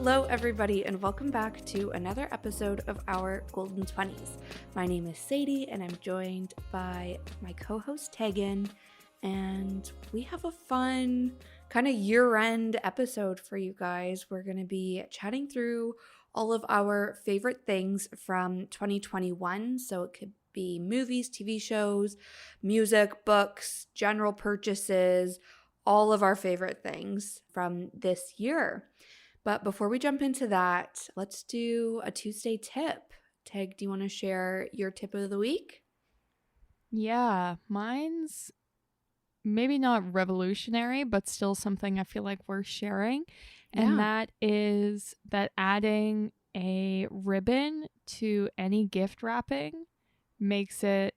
Hello, everybody, and welcome back to another episode of our Golden 20s. My name is Sadie, and I'm joined by my co-host Teagan, and we have a fun kind of year-end episode for you guys. We're going to be chatting through all of our favorite things from 2021, so it could be movies, TV shows, music, books, general purchases, all of our favorite things from this year. But before we jump into that, let's do a Tuesday tip. Teg, do you want to share your tip of the week? Yeah, mine's maybe not revolutionary, but still something I feel like we're sharing. And that is that adding a ribbon to any gift wrapping makes it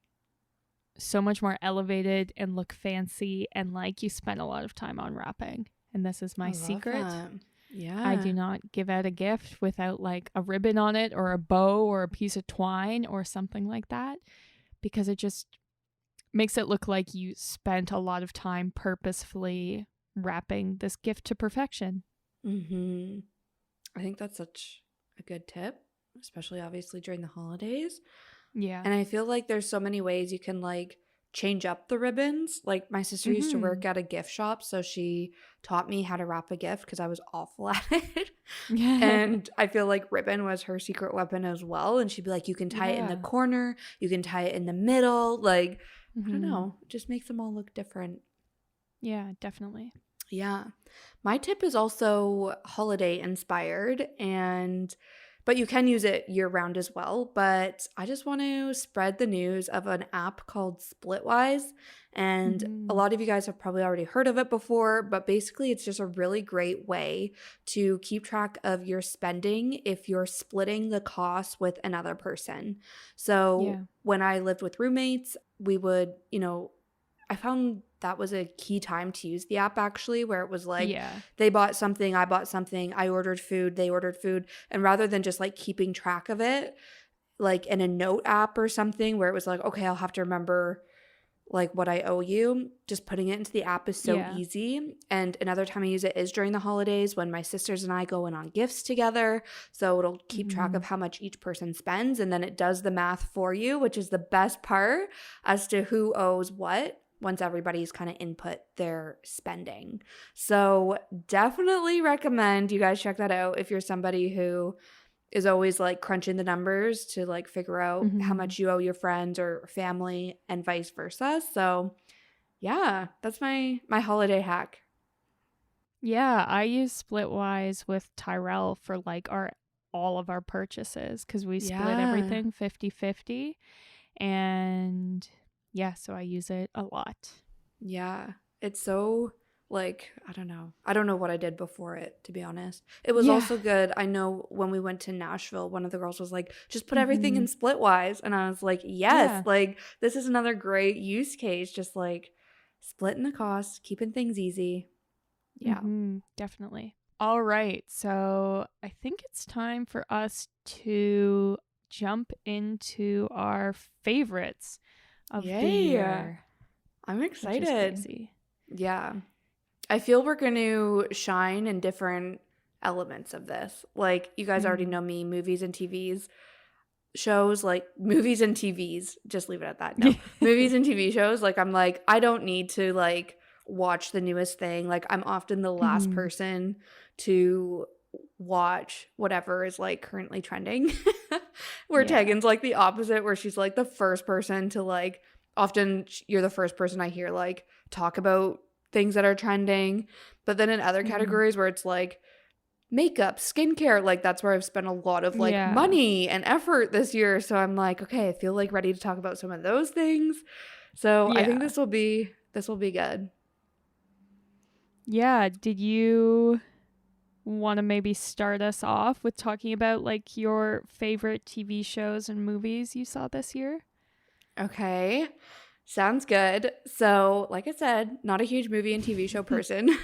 so much more elevated and look fancy and like you spent a lot of time on wrapping. And this is my secret. That. Yeah. I do not give out a gift without like a ribbon on it or a bow or a piece of twine or something like that, because it just makes it look like you spent a lot of time purposefully wrapping this gift to perfection. Mm-hmm. I think that's such a good tip, especially obviously during the holidays. Yeah. And I feel like there's so many ways you can like change up the ribbons. Like my sister used to work at a gift shop, so she taught me how to wrap a gift because I was awful at it. And I feel like ribbon was her secret weapon as well. And she'd be like, you can tie it in the corner, you can tie it in the middle. Like, I don't know, it just makes them all look different. Yeah, definitely. Yeah. My tip is also holiday inspired, but you can use it year round as well. But I just want to spread the news of an app called Splitwise. And a lot of you guys have probably already heard of it before, but basically it's just a really great way to keep track of your spending if you're splitting the cost with another person. So when I lived with roommates, we would, I found that was a key time to use the app actually, where it was like they bought something, I bought something, I ordered food, they ordered food. And rather than just like keeping track of it, like in a note app or something where it was like, okay, I'll have to remember like what I owe you, just putting it into the app is so easy. And another time I use it is during the holidays when my sisters and I go in on gifts together. So it'll keep track of how much each person spends. And then it does the math for you, which is the best part as to who owes what, once everybody's kind of input their spending. So definitely recommend you guys check that out if you're somebody who is always like crunching the numbers to like figure out how much you owe your friends or family and vice versa. So yeah, that's my holiday hack. Yeah, I use Splitwise with Tyrell for like all of our purchases because we split everything 50-50. And yeah, so I use it a lot. Yeah, it's so like, I don't know what I did before it, to be honest. It was also good. I know when we went to Nashville, one of the girls was like, just put everything in Splitwise. And I was like, yes, like this is another great use case, just like splitting the cost, keeping things easy. Yeah, definitely. All right, so I think it's time for us to jump into our favorites of the year. I'm excited. Yeah. I feel we're going to shine in different elements of this. Like, you guys already know me, movies and TVs. Shows, like, movies and TVs. Just leave it at that. No. Movies and TV shows, like, I'm like, I don't need to, like, watch the newest thing. Like, I'm often the last person to watch whatever is, like, currently trending. Where Tegan's, like, the opposite, where she's, like, the first person to, like, often you're the first person I hear, like, talk about things that are trending. But then in other categories where it's like makeup, skincare, like that's where I've spent a lot of like money and effort this year. So I'm like, okay, I feel like ready to talk about some of those things. So I think this will be good. Yeah. Did you want to maybe start us off with talking about like your favorite TV shows and movies you saw this year? Okay. Sounds good. So, like I said, not a huge movie and TV show person.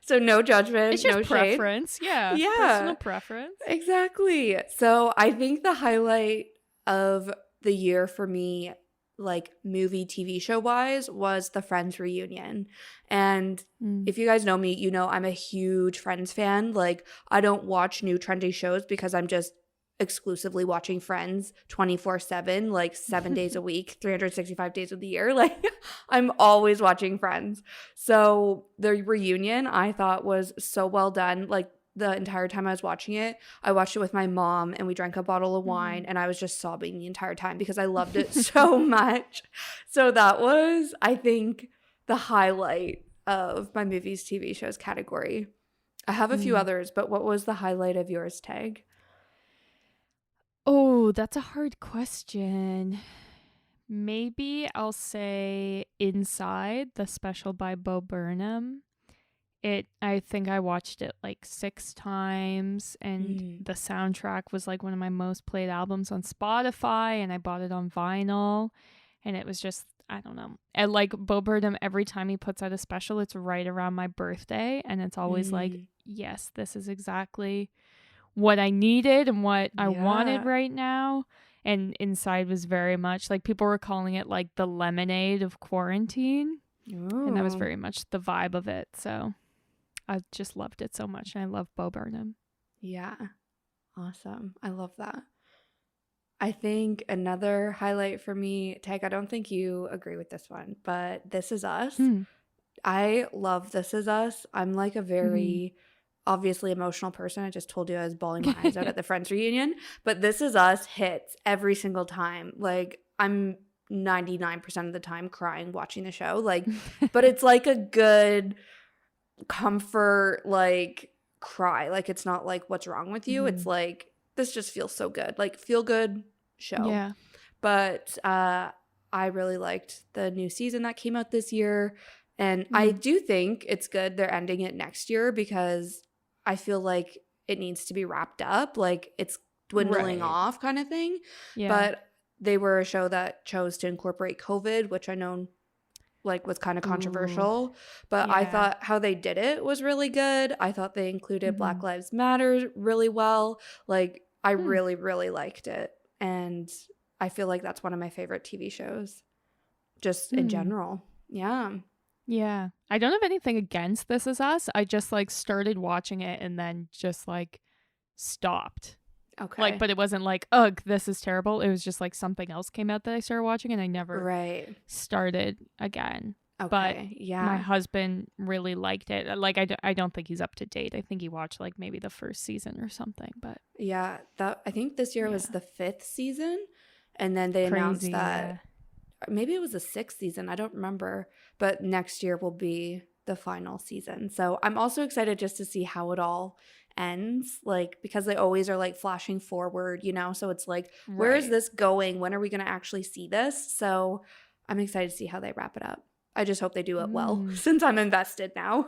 So no judgment, it's just no shade. Preference. Yeah. Personal preference. Exactly. So I think the highlight of the year for me like movie TV show wise was the Friends reunion. And Mm. if you guys know me, you know I'm a huge Friends fan. Like I don't watch new trendy shows because I'm just exclusively watching Friends 24/7, like 7 days a week, 365 days of the year. Like I'm always watching Friends. So the reunion I thought was so well done. Like the entire time I was watching it, I watched it with my mom and we drank a bottle of wine and I was just sobbing the entire time because I loved it so much. So that was, I think, the highlight of my movies, TV shows category. I have a few Mm. others, but what was the highlight of yours, Tag? Oh, that's a hard question. Maybe I'll say Inside, the special by Bo Burnham. I think I watched it like 6 times, and the soundtrack was like one of my most played albums on Spotify, and I bought it on vinyl, and it was just, I don't know. And like Bo Burnham, every time he puts out a special, it's right around my birthday, and it's always like, yes, this is exactly what I needed and what I wanted right now. And Inside was very much like, people were calling it like the lemonade of quarantine. Ooh. And that was very much the vibe of it. So I just loved it so much. And I love Bo Burnham. Yeah. Awesome. I love that. I think another highlight for me, Tag, I don't think you agree with this one, but This Is Us. I love This Is Us. I'm like a very obviously emotional person. I just told you I was bawling my eyes out at the Friends reunion, but This Is Us hits every single time. Like I'm 99% of the time crying watching the show. Like, but it's like a good comfort, like cry. Like it's not like what's wrong with you. It's like this just feels so good. Like feel good show. Yeah. But I really liked the new season that came out this year. And I do think it's good they're ending it next year because I feel like it needs to be wrapped up. Like it's dwindling off kind of thing. Yeah. But they were a show that chose to incorporate COVID, which I know like was kind of controversial. But I thought how they did it was really good. I thought they included Black Lives Matter really well. Like I really, really liked it. And I feel like that's one of my favorite TV shows just in general. Yeah. Yeah. I don't have anything against This Is Us. I just like started watching it and then just like stopped. Okay. Like, but it wasn't like, ugh, this is terrible. It was just like something else came out that I started watching and I never started again. Okay. But my husband really liked it. Like, I don't think he's up to date. I think he watched like maybe the first season or something. But yeah, that I think this year was the 5th season. And then they announced that maybe it was the 6th season. I don't remember. But next year will be the final season. So I'm also excited just to see how it all ends, like because they always are like flashing forward, you know, so it's like where is this going, when are we going to actually see this? So I'm excited to see how they wrap it up. I just hope they do it well since I'm invested now.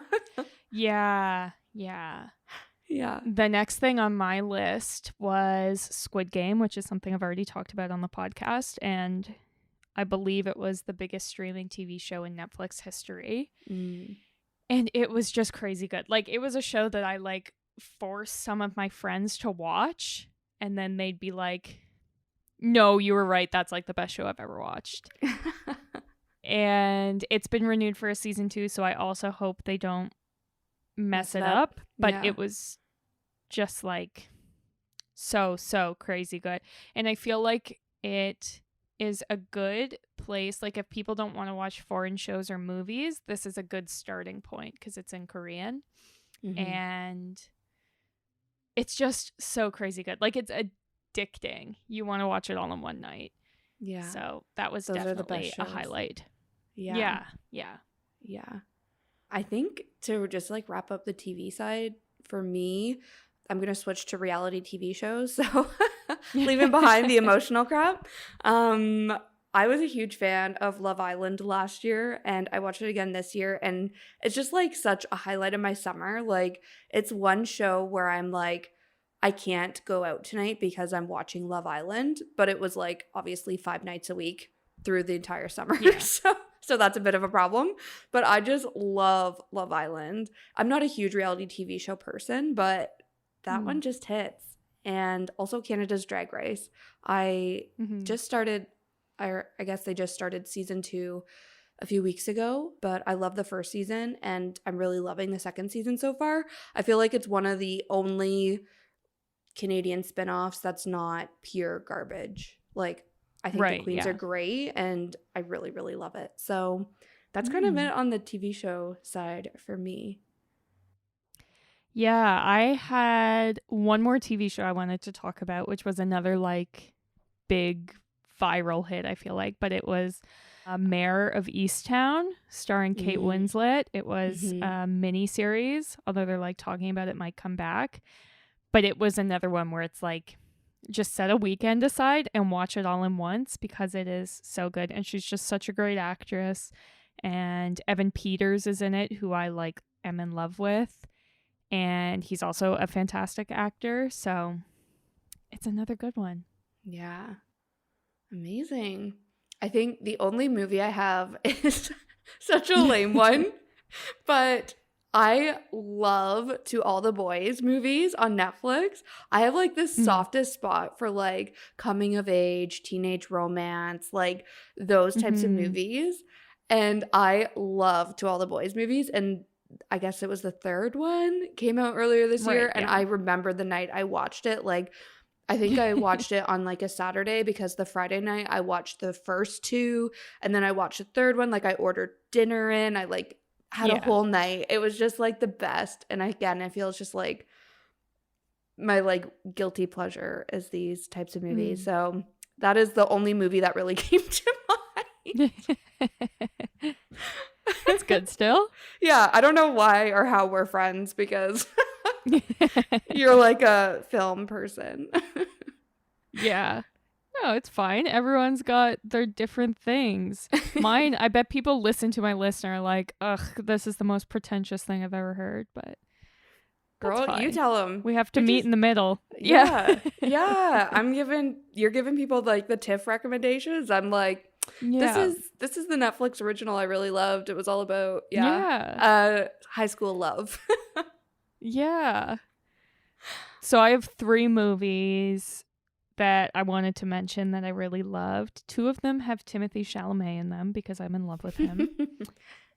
Yeah. The next thing on my list was Squid Game, which is something I've already talked about on the podcast, and I believe it was the biggest streaming TV show in Netflix history. And it was just crazy good. Like it was a show that I like force some of my friends to watch, and then they'd be like, no, you were right, that's like the best show I've ever watched. And it's been renewed for a season 2, so I also hope they don't mess it up. But it was just like so crazy good, and I feel like it is a good place, like if people don't want to watch foreign shows or movies, this is a good starting point because it's in Korean. And it's just so crazy good. Like it's addicting. You want to watch it all in one night. Yeah. So that was definitely a highlight. Yeah. I think to just like wrap up the TV side, for me, I'm going to switch to reality TV shows. So leaving behind the emotional crap. I was a huge fan of Love Island last year, and I watched it again this year, and it's just like such a highlight of my summer. Like it's one show where I'm like, I can't go out tonight because I'm watching Love Island, but it was like obviously 5 nights a week through the entire summer. So that's a bit of a problem, but I just love Love Island. I'm not a huge reality TV show person, but that one just hits. And also Canada's Drag Race. I just started I guess they just started season 2 a few weeks ago, but I love the first season and I'm really loving the second season so far. I feel like it's one of the only Canadian spinoffs that's not pure garbage. Like, I think the Right, queens are yeah. great and I really, really love it. So that's kind of Mm. it on the TV show side for me. Yeah, I had one more TV show I wanted to talk about, which was another like big viral hit, I feel like, but it was Mayor of Easttown starring Kate Mm. Winslet. It was Mm-hmm. a mini series, although they're like talking about it might come back. But it was another one where it's like just set a weekend aside and watch it all in once because it is so good. And she's just such a great actress. And Evan Peters is in it, who I like am in love with. And he's also a fantastic actor. So it's another good one. Yeah. Amazing. I think the only movie I have is such a lame one, but I love To All the Boys movies on Netflix. I have like this Mm. softest spot for like coming of age, teenage romance, like those types of Mm-hmm. movies. And I love To All the Boys movies. And I guess it was the third one came out earlier this Right, year. And yeah. I remember the night I watched it, like I think I watched it on like a Saturday because the Friday night I watched the first two and then I watched the third one. Like I ordered dinner in. I like had a Yeah. whole night. It was just like the best. And again, I feel it's just like my like guilty pleasure is these types of movies. Mm. So that is the only movie that really came to mind. That's good still. Yeah, I don't know why or how we're friends because you're like a film person. Yeah. No, it's fine. Everyone's got their different things. Mine, I bet people listen to my list and are like, ugh, this is the most pretentious thing I've ever heard, but that's Girl, fine. you tell them. We have to meet in the middle. Yeah. Yeah. You're giving people like the TIFF recommendations. I'm like, Yeah. this is the Netflix original I really loved. It was all about Yeah. high school love. Yeah. So I have 3 movies that I wanted to mention that I really loved. 2 of them have Timothée Chalamet in them because I'm in love with him.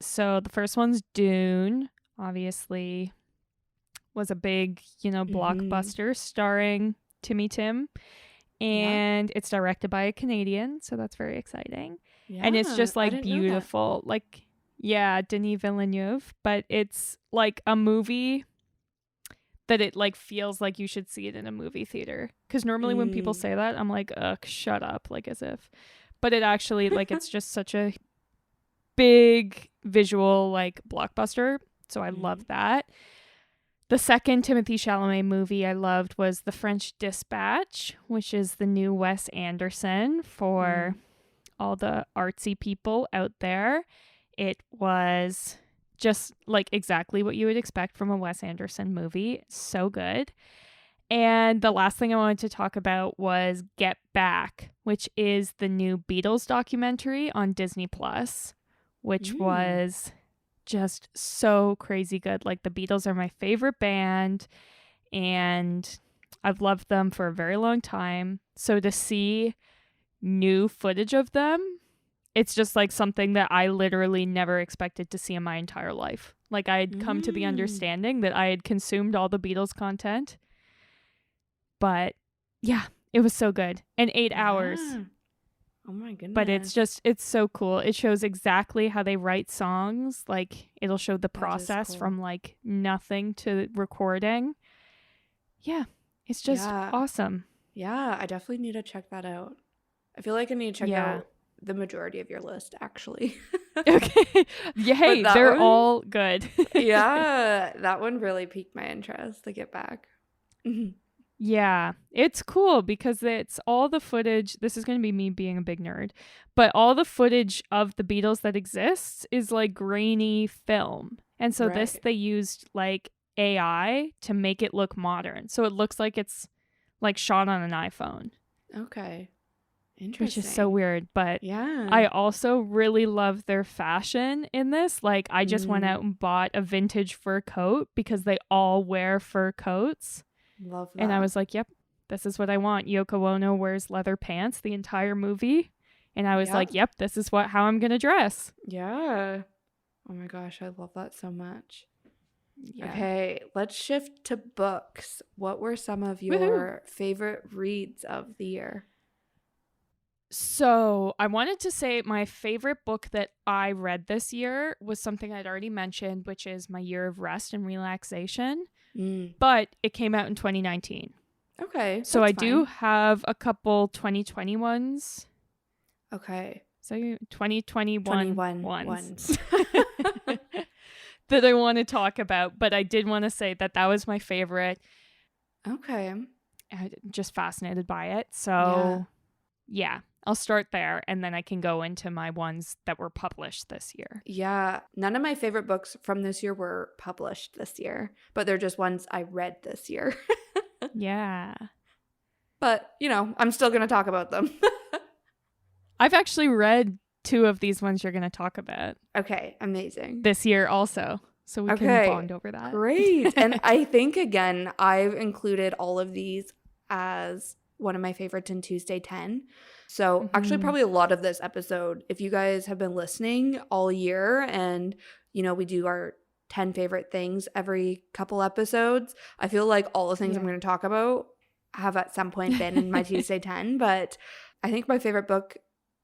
So the first one's Dune, obviously was a big, blockbuster starring Timmy Tim. And it's directed by a Canadian, so that's very exciting. Yeah, and it's just I like didn't know that. beautiful. Like, yeah, Denis Villeneuve, but it's like a movie that it like feels like you should see it in a movie theater. Because normally when people say that, I'm like, ugh, shut up, like as if. But it actually, like, it's just such a big visual, like, blockbuster. So I love that. The second Timothée Chalamet movie I loved was The French Dispatch, which is the new Wes Anderson for all the artsy people out there. It was just like exactly what you would expect from a Wes Anderson movie. So good. And the last thing I wanted to talk about was Get Back, which is the new Beatles documentary on Disney Plus, which was just so crazy good. Like, the Beatles are my favorite band and I've loved them for a very long time. So to see new footage of them, it's just like something that I literally never expected to see in my entire life. Like, I had come to the understanding that I had consumed all the Beatles content. But yeah, it was so good. And 8 hours. Oh my goodness. But it's so cool. It shows exactly how they write songs. Like, it'll show the process from like nothing to recording. Yeah, it's just awesome. Yeah, I definitely need to check that out. I feel like I need to check out the majority of your list, actually. Okay. Yeah, hey, they're all good. Yeah, that one really piqued my interest to Get Back. Yeah, it's cool because it's all the footage. This is going to be me being a big nerd, but all the footage of the Beatles that exists is like grainy film. And so this, they used like AI to make it look modern. So it looks like it's like shot on an iPhone. Okay. Interesting. Which is so weird. But yeah, I also really love their fashion in this. Like, I just went out and bought a vintage fur coat because they all wear fur coats. Love that. And I was like, yep, this is what I want. Yoko Ono wears leather pants the entire movie. And I was Yep. like, yep, this is how I'm going to dress. Yeah. Oh my gosh, I love that so much. Yeah. Okay, let's shift to books. What were some of Woohoo. your favorite reads of the year? So I wanted to say my favorite book that I read this year was something I'd already mentioned, which is My Year of Rest and Relaxation. But it came out in 2019. Okay. So I fine. do have a couple 2020 ones. Okay. So 2021 21 ones. That I want to talk about. But I did want to say that was my favorite. Okay. I'm just fascinated by it. So yeah, I'll start there and then I can go into my ones that were published this year. Yeah. None of my favorite books from this year were published this year, but they're just ones I read this year. Yeah. But, I'm still going to talk about them. I've actually read 2 of these ones you're going to talk about. Okay. Amazing. This year also. So we can bond over that. Great. And I think, again, I've included all of these as one of my favorites in Tuesday 10. So actually probably a lot of this episode, if you guys have been listening all year and, we do our 10 favorite things every couple episodes, I feel like all the things I'm going to talk about have at some point been in my Tuesday 10. But I think my favorite book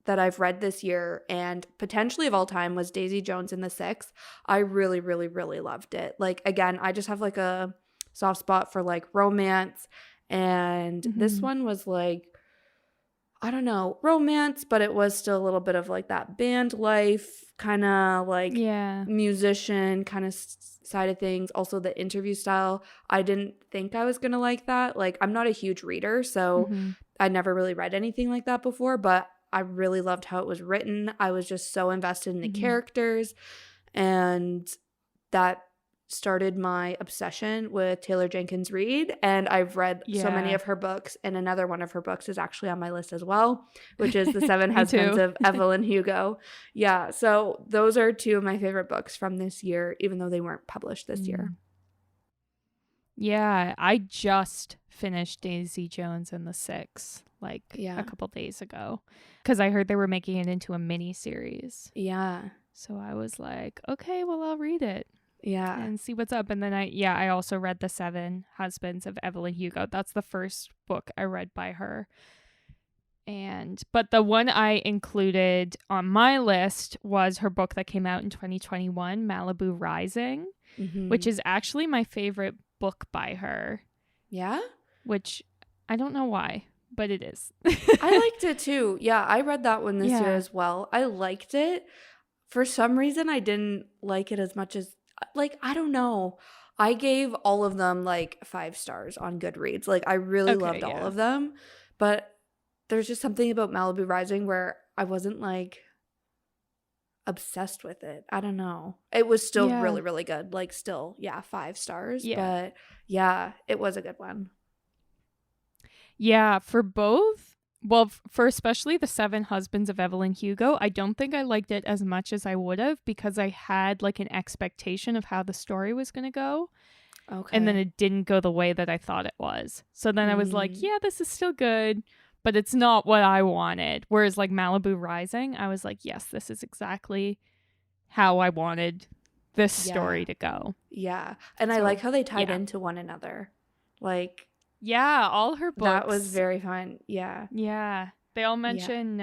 that I've read this year and potentially of all time was Daisy Jones and the Six. I really, really, really loved it. Like, again, I just have like a soft spot for like romance. And this one was like, I don't know, romance, but it was still a little bit of like that band life kind of like musician kind of side of things. Also the interview style. I didn't think I was going to like that. Like, I'm not a huge reader, so I never really read anything like that before, but I really loved how it was written. I was just so invested in the characters, and that started my obsession with Taylor Jenkins Reid. And I've read so many of her books, and another one of her books is actually on my list as well, which is The Seven Husbands of Evelyn Hugo. Yeah, so those are 2 of my favorite books from this year, even though they weren't published this year. Yeah, I just finished Daisy Jones and the Six a couple days ago because I heard they were making it into a mini series. Yeah. So I was like, okay, well, I'll read it. Yeah. And see what's up. And then I also read The Seven Husbands of Evelyn Hugo. That's the first book I read by her. But the one I included on my list was her book that came out in 2021, Malibu Rising, which is actually my favorite book by her. Yeah? Which I don't know why, but it is. I liked it too. Yeah, I read that one this year as well. I liked it. For some reason, I didn't like it as much as, like, I don't know. I gave all of them like 5 stars on Goodreads. Like, I really loved all of them. But there's just something about Malibu Rising where I wasn't like obsessed with it. I don't know. It was still really, really good. Like, still, 5 stars. But yeah, it was a good one. Yeah, for both. Well, for especially The Seven Husbands of Evelyn Hugo, I don't think I liked it as much as I would have because I had like an expectation of how the story was going to go. Okay. And then it didn't go the way that I thought it was. So then I was like, yeah, this is still good, but it's not what I wanted. Whereas like Malibu Rising, I was like, yes, this is exactly how I wanted this story to go. Yeah. And I like how they tied into one another. Like, yeah, all her books. That was very fun. Yeah. Yeah. They all mention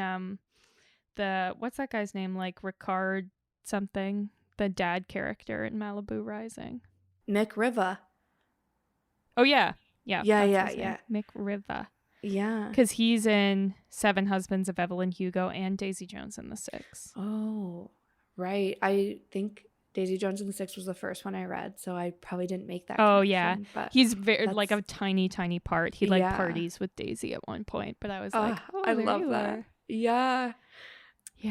what's that guy's name? Like Ricard something, the dad character in Malibu Rising. Mick Riva. Oh yeah. Yeah. Yeah. Mick Riva. Yeah. Because he's in Seven Husbands of Evelyn Hugo and Daisy Jones and the Six. Oh, right. I think Daisy Jones and the Six was the first one I read, so I probably didn't make that connection. Yeah. But he's very like a tiny part. He parties with Daisy at one point, but I was like, I love that. Yeah.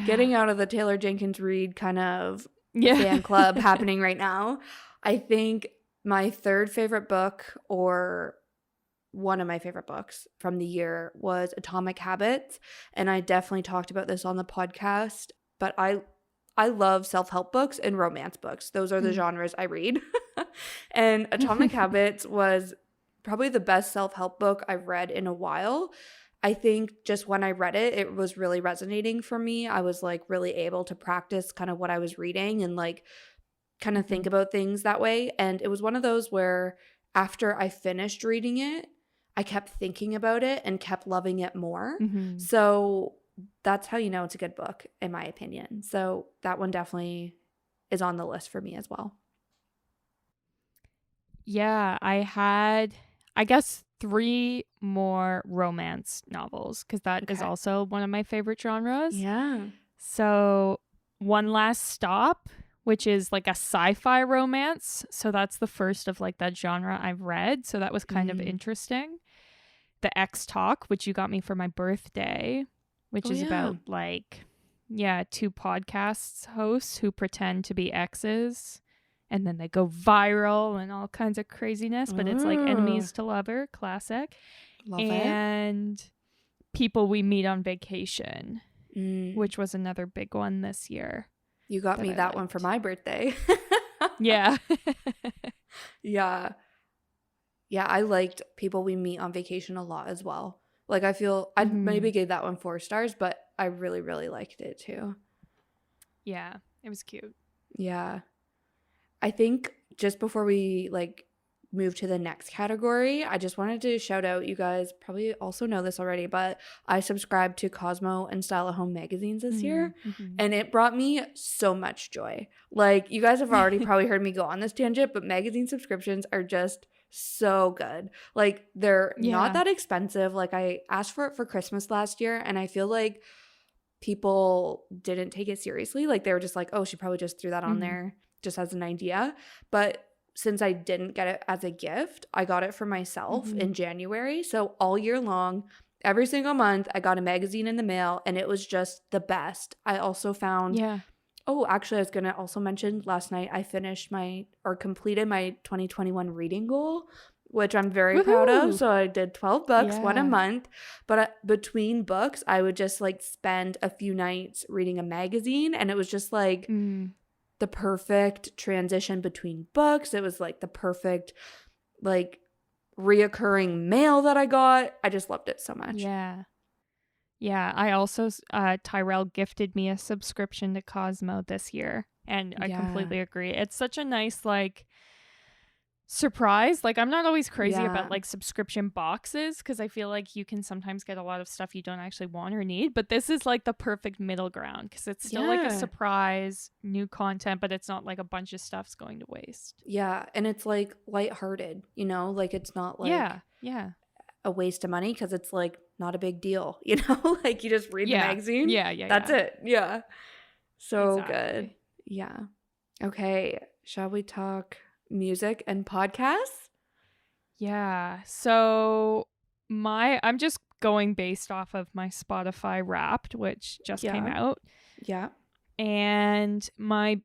Getting out of the Taylor Jenkins Reid kind of fan club happening right now. I think my third favorite book, or one of my favorite books from the year, was Atomic Habits, and I definitely talked about this on the podcast, but I love self-help books and romance books. Those are the genres I read. And Atomic Habits was probably the best self-help book I've read in a while. I think just when I read it, it was really resonating for me. I was like really able to practice kind of what I was reading and like kind of think about things that way. And it was one of those where after I finished reading it, I kept thinking about it and kept loving it more. Mm-hmm. So that's how you know it's a good book, in my opinion. So that one definitely is on the list for me as well. Yeah, I had, I guess, 3 more romance novels because that is Okay. also one of my favorite genres. Yeah. So, One Last Stop, which is like a sci-fi romance. So that's the first of like that genre I've read. So that was kind of interesting. The X Talk, which you got me for my birthday, which is about like, 2 podcasts hosts who pretend to be exes and then they go viral and all kinds of craziness, but it's like enemies to lover, classic. Love and People We Meet on Vacation, which was another big one this year. You got me that one for my birthday. Yeah. Yeah. Yeah, I liked People We Meet on Vacation a lot as well. Like I feel I maybe gave that one 4 stars, but I really, really liked it too. Yeah, it was cute. Yeah. I think just before we like move to the next category, I just wanted to shout out, you guys probably also know this already, but I subscribed to Cosmo and Style at Home magazines this year, and it brought me so much joy. Like you guys have already probably heard me go on this tangent, but magazine subscriptions are just so good. Like they're not that expensive. Like I asked for it for Christmas last year, and I feel like people didn't take it seriously. Like they were just like, oh, she probably just threw that on there just as an idea. But since I didn't get it as a gift, I got it for myself in January. So all year long, every single month, I got a magazine in the mail, and it was just the best. I also found oh, actually, I was going to also mention last night I completed my 2021 reading goal, which I'm very proud of. So I did 12 books, one a month. But between books, I would just like spend a few nights reading a magazine, and it was just like the perfect transition between books. It was like the perfect like reoccurring mail that I got. I just loved it so much. Yeah, I also, Tyrell gifted me a subscription to Cosmo this year, and I completely agree. It's such a nice, like, surprise. Like, I'm not always crazy about, like, subscription boxes, because I feel like you can sometimes get a lot of stuff you don't actually want or need, but this is, like, the perfect middle ground, because it's still, like, a surprise, new content, but it's not, like, a bunch of stuff's going to waste. Yeah, and it's, like, lighthearted, you know? Like, it's not, like... a waste of money, because it's like not a big deal, you know? Like you just read the magazine. That's it. Yeah. So good. Yeah. Okay. Shall we talk music and podcasts? Yeah. So I'm just going based off of my Spotify Wrapped, which just came out. Yeah. And my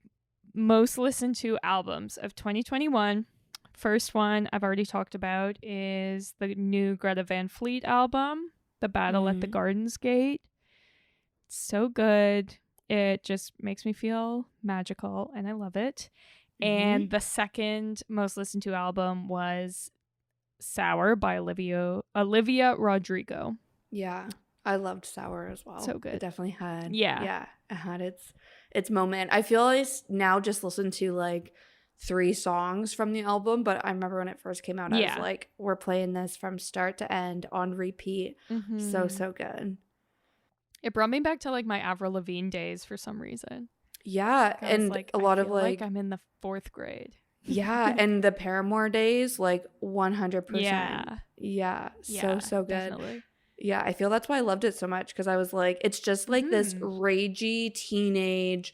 most listened to albums of 2021. First one I've already talked about is the new Greta Van Fleet album, The Battle at the Garden's Gate. It's so good. It just makes me feel magical, and I love it. And the second most listened to album was Sour by Olivia Rodrigo. Yeah, I loved Sour as well. So good. It definitely had. Yeah, it had its moment. I feel like now just listen to like 3 songs from the album, but I remember when it first came out, I was like, we're playing this from start to end on repeat. So good. It brought me back to like my Avril Lavigne days for some reason. Yeah, and like, a lot of like I'm in the 4th grade. Yeah, and the Paramore days, like 100%. Yeah, so good. Definitely. Yeah, I feel that's why I loved it so much, because I was like, it's just like this ragey teenage,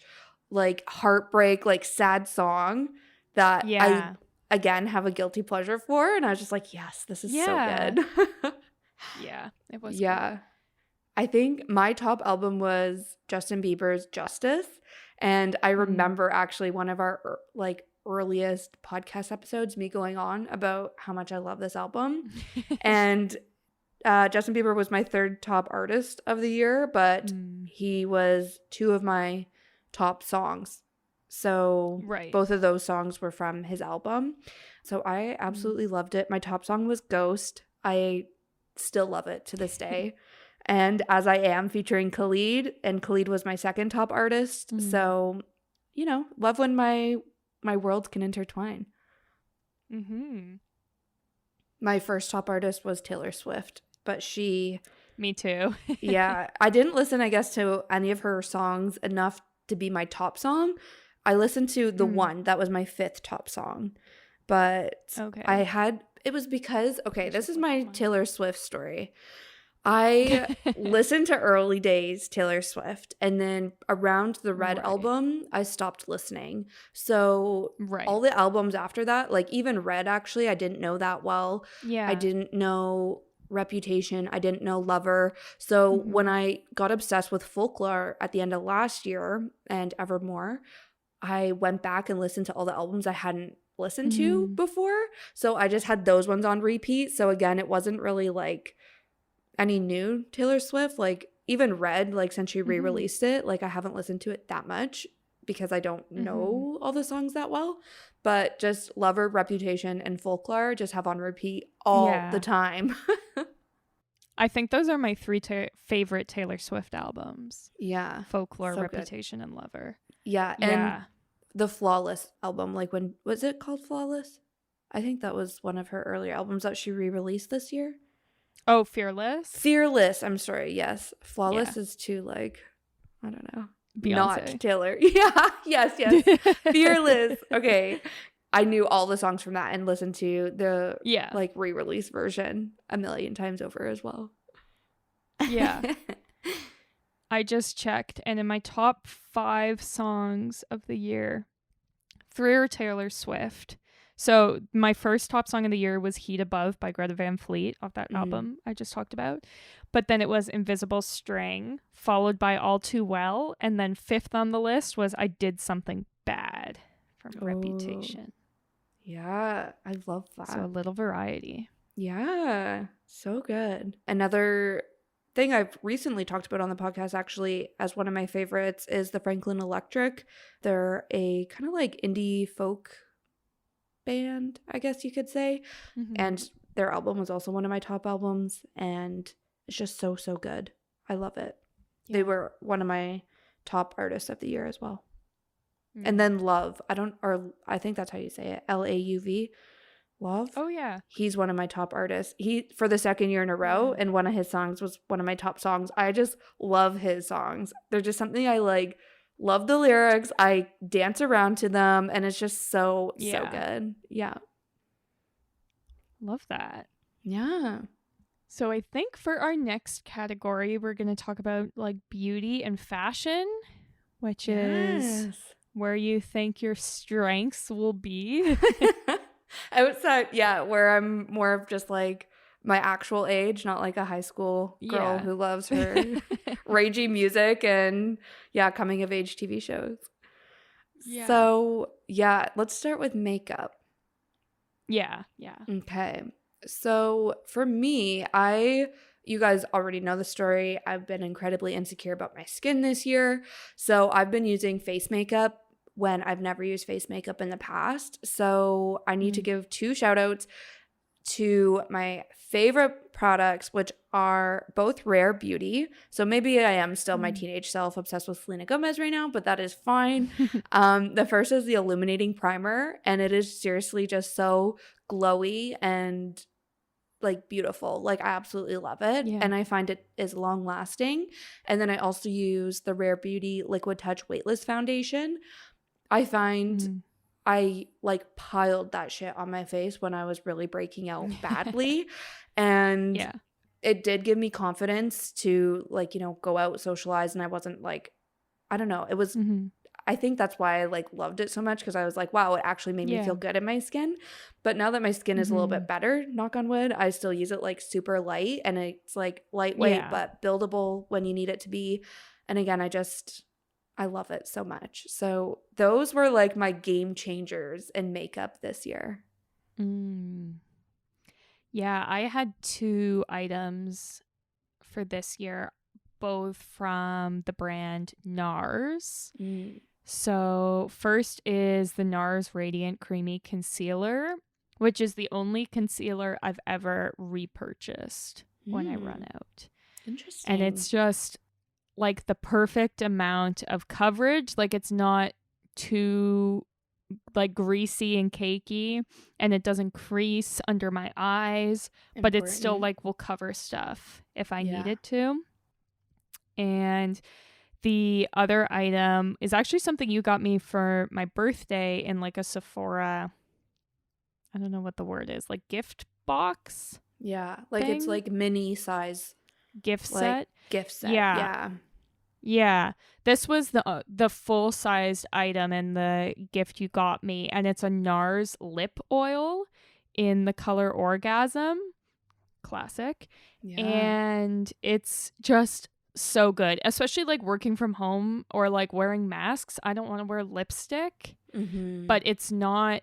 like heartbreak, like sad song that I again have a guilty pleasure for, and I was just like, yes, this is so good. Yeah, it was. Yeah. I think my top album was Justin Bieber's Justice, and I remember actually one of our like earliest podcast episodes, me going on about how much I love this album. And Justin Bieber was my 3rd top artist of the year, but he was 2 of my top songs. So both of those songs were from his album. So I absolutely loved it. My top song was Ghost. I still love it to this day. And As I Am featuring Khalid, and Khalid was my second top artist. So, love when my worlds can intertwine. Mm-hmm. My first top artist was Taylor Swift, but she... Me too. Yeah, I didn't listen, I guess, to any of her songs enough to be my top song. I listened to the one that was my 5th top song. But okay. it was because, okay, this is my Taylor Swift story. I listened to early days Taylor Swift, and then around the Red album, I stopped listening. So all the albums after that, like even Red, actually, I didn't know that well. Yeah. I didn't know Reputation. I didn't know Lover. So when I got obsessed with Folklore at the end of last year and Evermore, I went back and listened to all the albums I hadn't listened to before. So I just had those ones on repeat. So again, it wasn't really like any new Taylor Swift. Like even Red, like since she re-released it, like I haven't listened to it that much because I don't know all the songs that well. But just Lover, Reputation, and Folklore just have on repeat all the time. I think those are my 3 favorite Taylor Swift albums. Yeah. Folklore, so Reputation, and Lover. Yeah. And the Flawless album, like was it called Flawless? I think that was one of her earlier albums that she re-released this year. Oh, Fearless? Fearless, I'm sorry, yes. Flawless is too, like, I don't know. Beyonce. Not Taylor. Yeah, yes. Fearless. Okay. I knew all the songs from that and listened to the like re-release version a million times over as well. Yeah. I just checked, and in my top 5 songs of the year, 3 are Taylor Swift. So my first top song of the year was Heat Above by Greta Van Fleet off that album I just talked about. But then it was Invisible String, followed by All Too Well. And then 5th on the list was I Did Something Bad from Reputation. Yeah, I love that. So a little variety. Yeah, so good. Another thing I've recently talked about on the podcast, actually, as one of my favorites is the Franklin Electric. They're a kind of like indie folk band, I guess you could say. And their album was also one of my top albums, and it's just so good. I love it. They were one of my top artists of the year as well. And then Love, I think that's how you say it, Lauv, Love. Oh yeah, he's one of my top artists. He, for the 2nd year in a row, and one of his songs was one of my top songs. I just love his songs. They're just something I like. Love the lyrics. I dance around to them, and it's just so good. Yeah. Love that. Yeah. So I think for our next category, we're going to talk about like beauty and fashion, which is where you think your strengths will be. Outside, where I'm more of just like my actual age, not like a high school girl who loves her ragey music and coming of age TV shows. So let's start with makeup. Yeah. Okay. So for me, you guys already know the story. I've been incredibly insecure about my skin this year. So I've been using face makeup when I've never used face makeup in the past. So I need to give 2 shout outs to my favorite products, which are both Rare Beauty. So maybe I am still my teenage self obsessed with Selena Gomez right now, but that is fine. The first is the Illuminating Primer, and it is seriously just so glowy and like beautiful. Like I absolutely love it. And I find it is long lasting. And then I also use the Rare Beauty Liquid Touch Weightless Foundation. I find I like piled that shit on my face when I was really breaking out badly. And it did give me confidence to like, go out, socialize. And I wasn't like, I don't know. It was, I think that's why I like loved it so much, because I was like, wow, it actually made me feel good in my skin. But now that my skin is a little bit better, knock on wood, I still use it like super light, and it's like lightweight but buildable when you need it to be. And again, I love it so much. So those were like my game changers in makeup this year. Yeah, I had 2 items for this year, both from the brand NARS. So first is the NARS Radiant Creamy Concealer, which is the only concealer I've ever repurchased when I run out. And Interesting. it's just like the perfect amount of coverage. Like it's not too like greasy and cakey, and it doesn't crease under my eyes, but it still Important. like will cover stuff if I Yeah. needed to. And the other item is actually something you got me for my birthday in like a Sephora, I don't know what the word is, like gift box Yeah. Like it's thing, like mini size, gift like set. gift set. Yeah. Yeah. Yeah. This was the full-sized item in the gift you got me, and it's a NARS lip oil in the color Orgasm. Classic. Yeah. And it's just so good, especially like working from home or like wearing masks. I don't want to wear lipstick, Mm-hmm. but it's not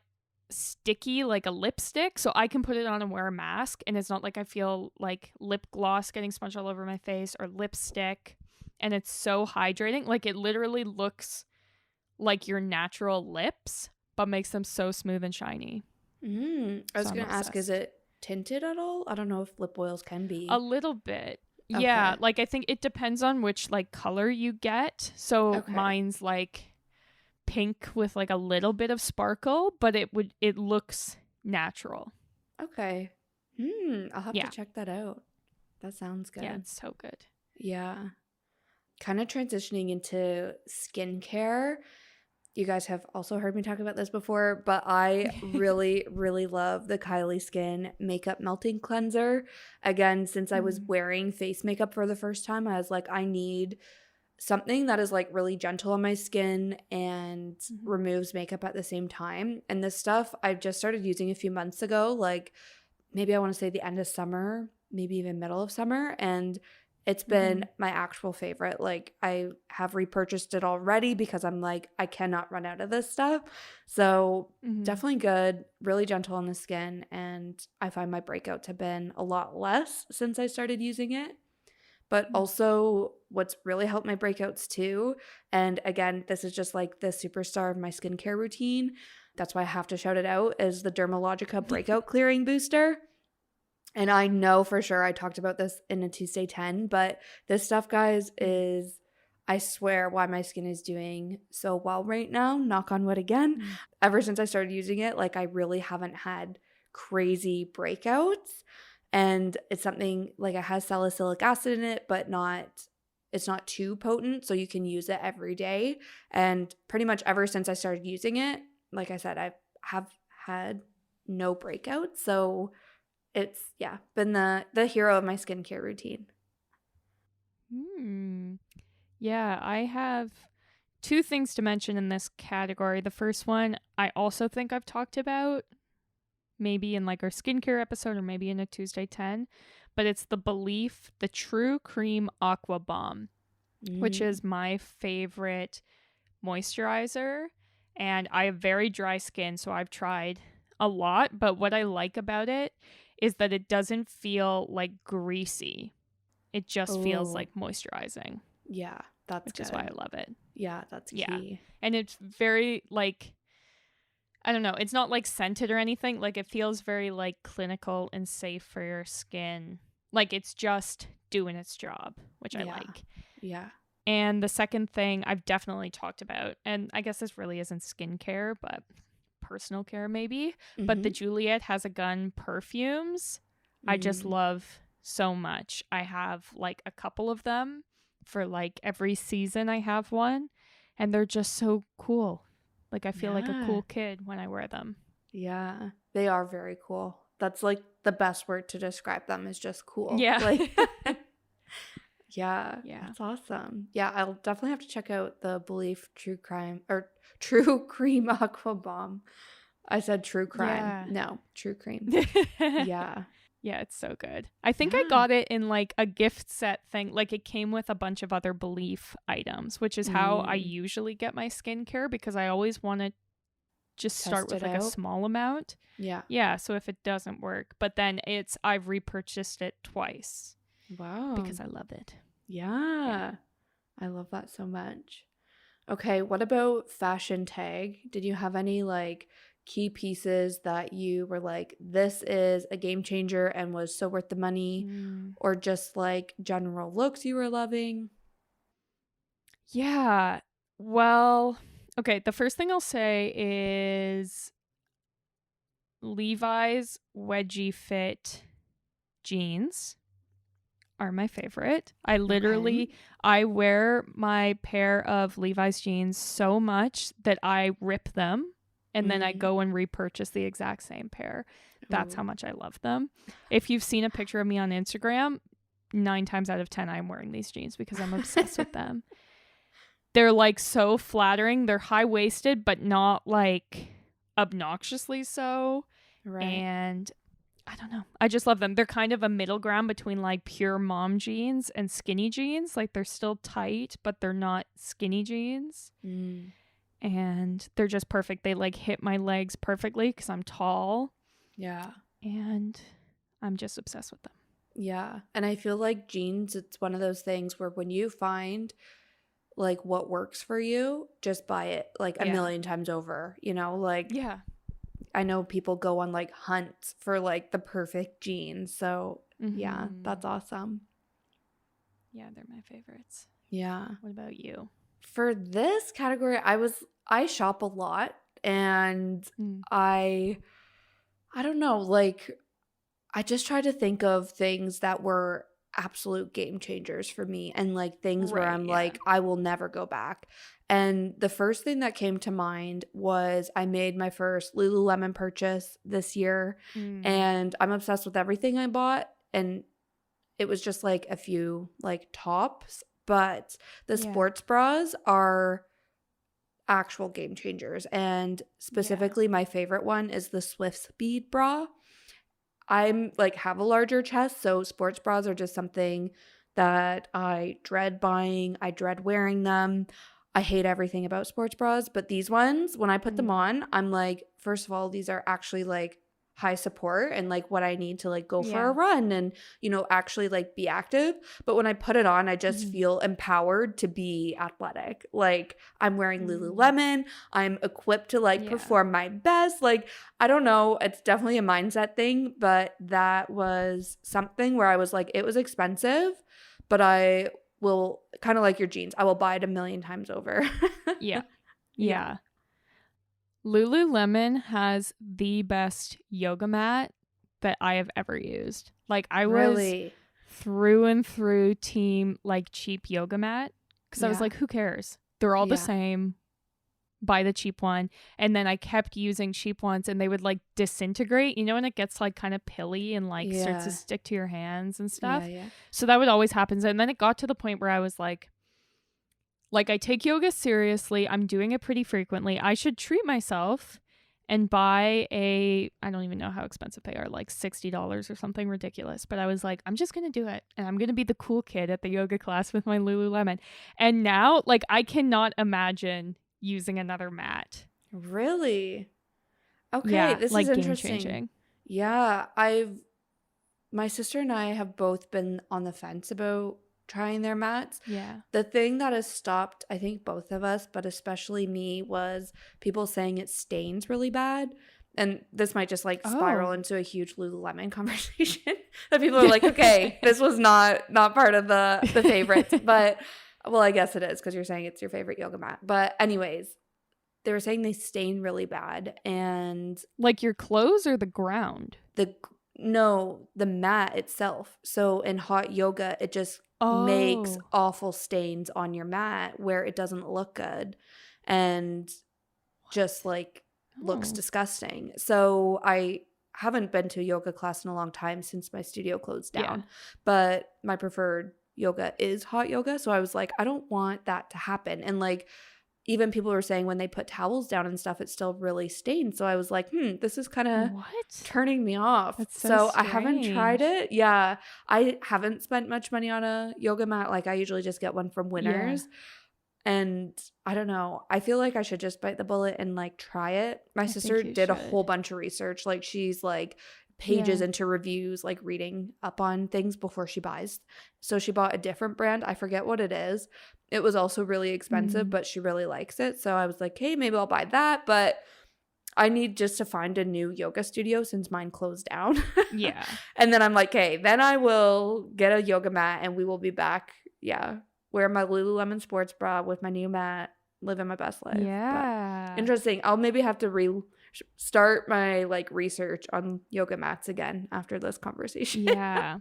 sticky like a lipstick, so I can put it on and wear a mask, and it's not like I feel like lip gloss getting smudged all over my face or lipstick. And it's so hydrating. Like it literally looks like your natural lips, but makes them so smooth and shiny. I So was I'm gonna ask, is obsessed. it tinted at all? I don't know if lip oils can A be. little bit. Yeah, Okay. like I think it depends on which like color you get. So Okay. mine's like pink with like a little bit of sparkle, but it looks natural. Okay. I'll have to Yeah. check that out. That sounds Yeah, good. it's so good. Yeah. Kind of transitioning into skincare. You guys have also heard me talk about this before, but I really, really love the Kylie Skin Makeup Melting Cleanser. Again, since I was Mm. wearing face makeup for the first time, I was like, I need something that is like really gentle on my skin and Mhm. removes makeup at the same time. And this stuff I've just started using a few months ago, like maybe I want to say the end of summer, maybe even middle of summer. And it's been Mhm. my actual favorite. Like I have repurchased it already because I'm like, I cannot run out of this stuff. So Mhm. definitely good, really gentle on the skin. And I find my breakouts have been a lot less since I started using it. But Mm. also, what's really helped my breakouts too, and again, this is just like the superstar of my skincare routine. That's why I have to shout it out, is the Dermalogica Breakout Clearing Booster. And I know for sure I talked about this in a Tuesday 10, but this stuff, guys, Mm. is, I swear, why my skin is doing so well right now. Knock on wood again. Mm. Ever since I started using it, like I really haven't had crazy breakouts. And it's something like it has salicylic acid in it, but it's not too potent. So you can use it every day. And pretty much ever since I started using it, like I said, I have had no breakouts. So it's, yeah, been the hero of my skincare routine. Mm. Yeah, I have two things to mention in this category. The first one, I also think I've talked about maybe in like our skincare episode or maybe in a Tuesday 10, but it's the Belief, the True Cream Aqua Bomb, which Mm. is my favorite moisturizer. And I have very dry skin, so I've tried a lot. But what I like about it is that it doesn't feel like greasy, it just feels Oh, like moisturizing, yeah, that's which is why I good. love it. Yeah, that's Yeah. key. And it's very like, I don't know, it's not like scented or anything. Like it feels very like clinical and safe for your skin. Like it's just doing its job, which I Yeah. like. Yeah. And the second thing I've definitely talked about, and I guess this really isn't skincare, but personal care maybe, but the Mhm. Juliet Has a Gun perfumes, I just Mm. love so much. I have like a couple of them for like every season I have one, and they're just so cool. Like I feel like a Yeah. cool kid when I wear them. Yeah. They are very cool. That's like the best word to describe them, is just cool. Yeah. Like yeah, Yeah. that's awesome. Yeah, I'll definitely have to check out the Belief True Crime or True Cream Aqua Bomb. I said true crime. Yeah. No, true cream. Yeah. Yeah, it's so good. I think I Yeah. got it in like a gift set thing. Like it came with a bunch of other Belief items, which is how I Mm. usually get my skincare because I always want to just start Test with it like a out. small amount. Yeah. Yeah, so if it doesn't work, but then I've repurchased it twice Wow. because I love it. Yeah. Yeah. I love that so much. Okay, what about fashion tag? Did you have any like key pieces that you were like, this is a game changer and was so worth the money, or just like general looks you were loving? Yeah. Well, okay. The first thing I'll say is Levi's wedgie fit jeans are my favorite. Okay. I wear my pair of Levi's jeans so much that I rip them and then I go and repurchase the exact same pair. That's how Ooh. much I love them. If you've seen a picture of me on Instagram, 9 times out of 10 I'm wearing these jeans because I'm obsessed with them. They're like so flattering. They're high-waisted but not like obnoxiously so. Right. And I don't know. I just love them. They're kind of a middle ground between like pure mom jeans and skinny jeans. Like they're still tight, but they're not skinny jeans. And they're just perfect. They like hit my legs perfectly because I'm tall. Yeah. And I'm just obsessed with them. Yeah. And I feel like jeans, it's one of those things where when you find like what works for you, just buy it like a million times over, you know, like Yeah. I know people go on like hunts for like the perfect jeans. So yeah, that's awesome. Yeah, they're my favorites. Yeah. What about you? For this category, I shop a lot, and I don't know, like I just try to think of things that were absolute game changers for me, and like things where I'm like, I will never go back. And the first thing that came to mind was I made my first Lululemon purchase this year, and I'm obsessed with everything I bought. And it was just like a few like tops, but the sports bras are actual game changers. And specifically, my favorite one is the Swift Speed bra. I'm like have a larger chest, so sports bras are just something that I dread buying. I dread wearing them. I hate everything about sports bras, but these ones, when I put them on, I'm like, first of all, these are actually like high support and like what I need to like go for a run and, you know, actually like be active. But when I put it on, I just feel empowered to be athletic. Like I'm wearing Lululemon. I'm equipped to like perform my best. Like, I don't know. It's definitely a mindset thing, but that was something where I was like, it was expensive, but I will kind of like your jeans. I will buy it a million times over. Yeah. Lululemon has the best yoga mat that I have ever used. Like I was through and through team like cheap yoga mat because I was like, who cares? They're all the same. Buy the cheap one. And then I kept using cheap ones and they would like disintegrate, you know, when it gets like kind of pilly and like starts to stick to your hands and stuff. So that would always happen. And then it got to the point where I was like I take yoga seriously. I'm doing it pretty frequently. I should treat myself and buy I don't even know how expensive they are, like $60 or something ridiculous. But I was like, I'm just going to do it. And I'm going to be the cool kid at the yoga class with my Lululemon. And now, like, I cannot imagine using another mat. Really? Okay, Yeah, this like is interesting. game-changing. Yeah, my sister and I have both been on the fence about trying their mats. Yeah. The thing that has stopped, I think both of us, but especially me, was people saying it stains really bad. And this might just like spiral into a huge Lululemon conversation that people are like, okay, this was not part of the favorites. But well, I guess it is because you're saying it's your favorite yoga mat. But anyways, they were saying they stain really bad. And like your clothes or the ground? The mat itself. So in hot yoga, it just makes awful stains on your mat where it doesn't look good and just like looks disgusting. So I haven't been to a yoga class in a long time since my studio closed down, but my preferred yoga is hot yoga. So I was like, I don't want that to happen. And like, even people were saying when they put towels down and stuff, it's still really stained. So I was like, this is kind of turning me off. That's so I haven't tried it. Yeah. I haven't spent much money on a yoga mat. Like I usually just get one from Winners. And I don't know. I feel like I should just bite the bullet and like try it. My sister did a whole bunch of research. Like she's like pages into reviews, like reading up on things before she buys. So she bought a different brand. I forget what it is. It was also really expensive, but she really likes it. So I was like, hey, maybe I'll buy that. But I need just to find a new yoga studio since mine closed down. Yeah. And then I'm like, okay, then I will get a yoga mat and we will be back. Yeah. Wear my Lululemon sports bra with my new mat, living my best life. But Yeah. interesting. I'll maybe have to start my like research on yoga mats again after this conversation. Yeah.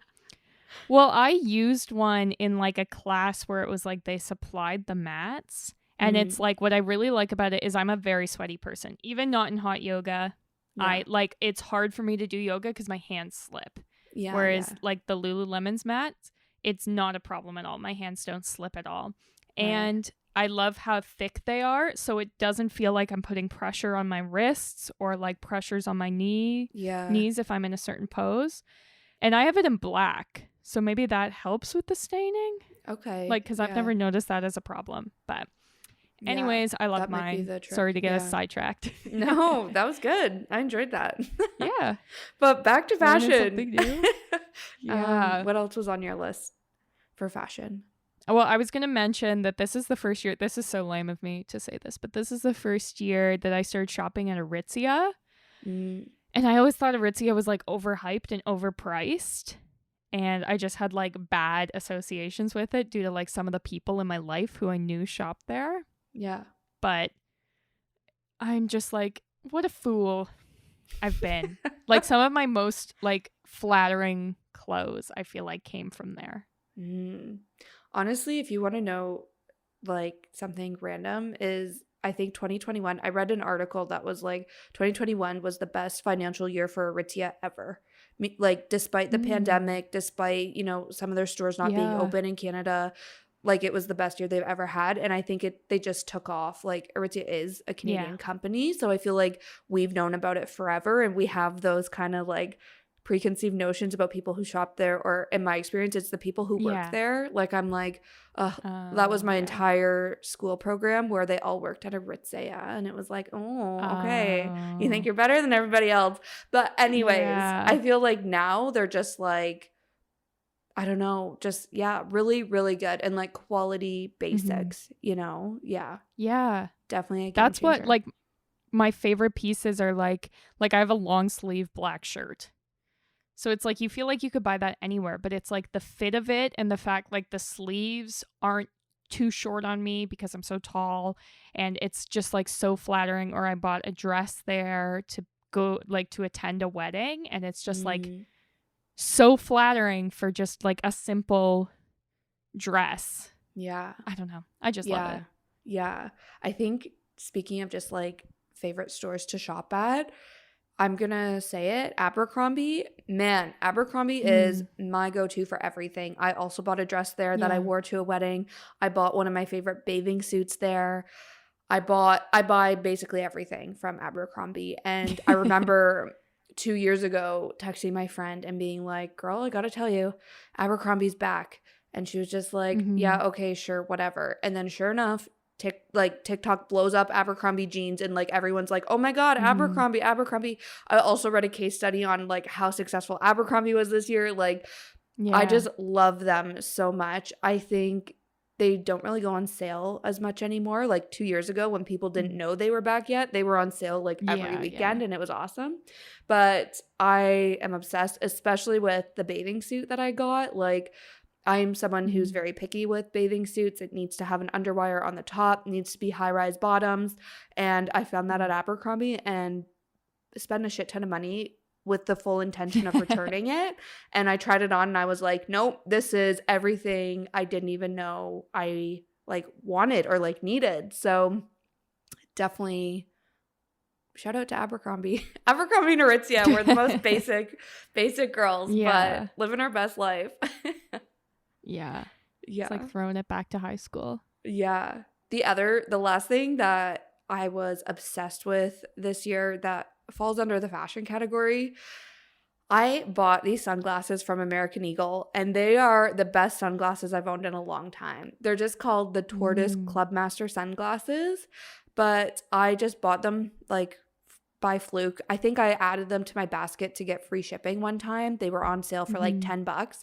Well, I used one in like a class where it was like they supplied the mats. And it's like what I really like about it is I'm a very sweaty person. Even not in hot yoga, Yeah. it's hard for me to do yoga because my hands slip. Yeah. Whereas like the Lululemon's mats, it's not a problem at all. My hands don't slip at all. Right. And I love how thick they are, so it doesn't feel like I'm putting pressure on my wrists or like pressures on my knees if I'm in a certain pose. And I have it in black, so maybe that helps with the staining. Okay. Like, because I've never noticed that as a problem. But anyways, I love mine. Sorry to get us sidetracked. No, that was good. I enjoyed that. Yeah. But back to fashion. Big deal. Yeah. What else was on your list for fashion? Well, I was going to mention that this is the first year. This is so lame of me to say this, but this is the first year that I started shopping at Aritzia. And I always thought Aritzia was like overhyped and overpriced. And I just had like bad associations with it due to like some of the people in my life who I knew shopped there. Yeah. But I'm just like, what a fool I've been. Like some of my most like flattering clothes, I feel like came from there. Honestly, if you want to know like something random is I think 2021, I read an article that was like 2021 was the best financial year for Aritzia ever. Like despite the pandemic, despite, you know, some of their stores not being open in Canada, like it was the best year they've ever had. And I think they just took off. Like Aritzia is a Canadian company. So I feel like we've known about it forever and we have those kind of like preconceived notions about people who shop there, or in my experience it's the people who work there. Like I'm like that was my entire school program where they all worked at Aritzia and it was like, okay, you think you're better than everybody else. But anyways, I feel like now they're just like, I don't know, just really really good and like quality basics, you know. Definitely a game that's changer. what like my favorite pieces are like I have a long sleeve black shirt. So it's like you feel like you could buy that anywhere, but it's like the fit of it and the fact like the sleeves aren't too short on me because I'm so tall and it's just like so flattering. Or I bought a dress there to go like to attend a wedding and it's just like so flattering for just like a simple dress. Yeah. I don't know. I just love it. Yeah. I think speaking of just like favorite stores to shop at, I'm going to say it. Abercrombie. Man, Abercrombie is my go-to for everything. I also bought a dress there that I wore to a wedding. I bought one of my favorite bathing suits there. I buy basically everything from Abercrombie. And I remember 2 years ago texting my friend and being like, girl, I got to tell you, Abercrombie's back. And she was just like, yeah, okay, sure, whatever. And then sure enough, TikTok blows up Abercrombie jeans and like everyone's like, oh my God, Abercrombie. I also read a case study on like how successful Abercrombie was this year. Like I just love them so much. I think they don't really go on sale as much anymore. Like 2 years ago when people didn't know they were back yet, they were on sale like every weekend and it was awesome. But I am obsessed, especially with the bathing suit that I got. Like I'm someone who's very picky with bathing suits. It needs to have an underwire on the top, needs to be high-rise bottoms. And I found that at Abercrombie and spent a shit ton of money with the full intention of returning it. And I tried it on and I was like, nope, this is everything I didn't even know I like wanted or like needed. So definitely shout out to Abercrombie. Abercrombie and Aritzia, we're the most basic girls, but living our best life. Yeah. It's like throwing it back to high school. Yeah. The last thing that I was obsessed with this year that falls under the fashion category, I bought these sunglasses from American Eagle and they are the best sunglasses I've owned in a long time. They're just called the Tortoise Clubmaster sunglasses, but I just bought them like by fluke. I think I added them to my basket to get free shipping one time. They were on sale for like $10.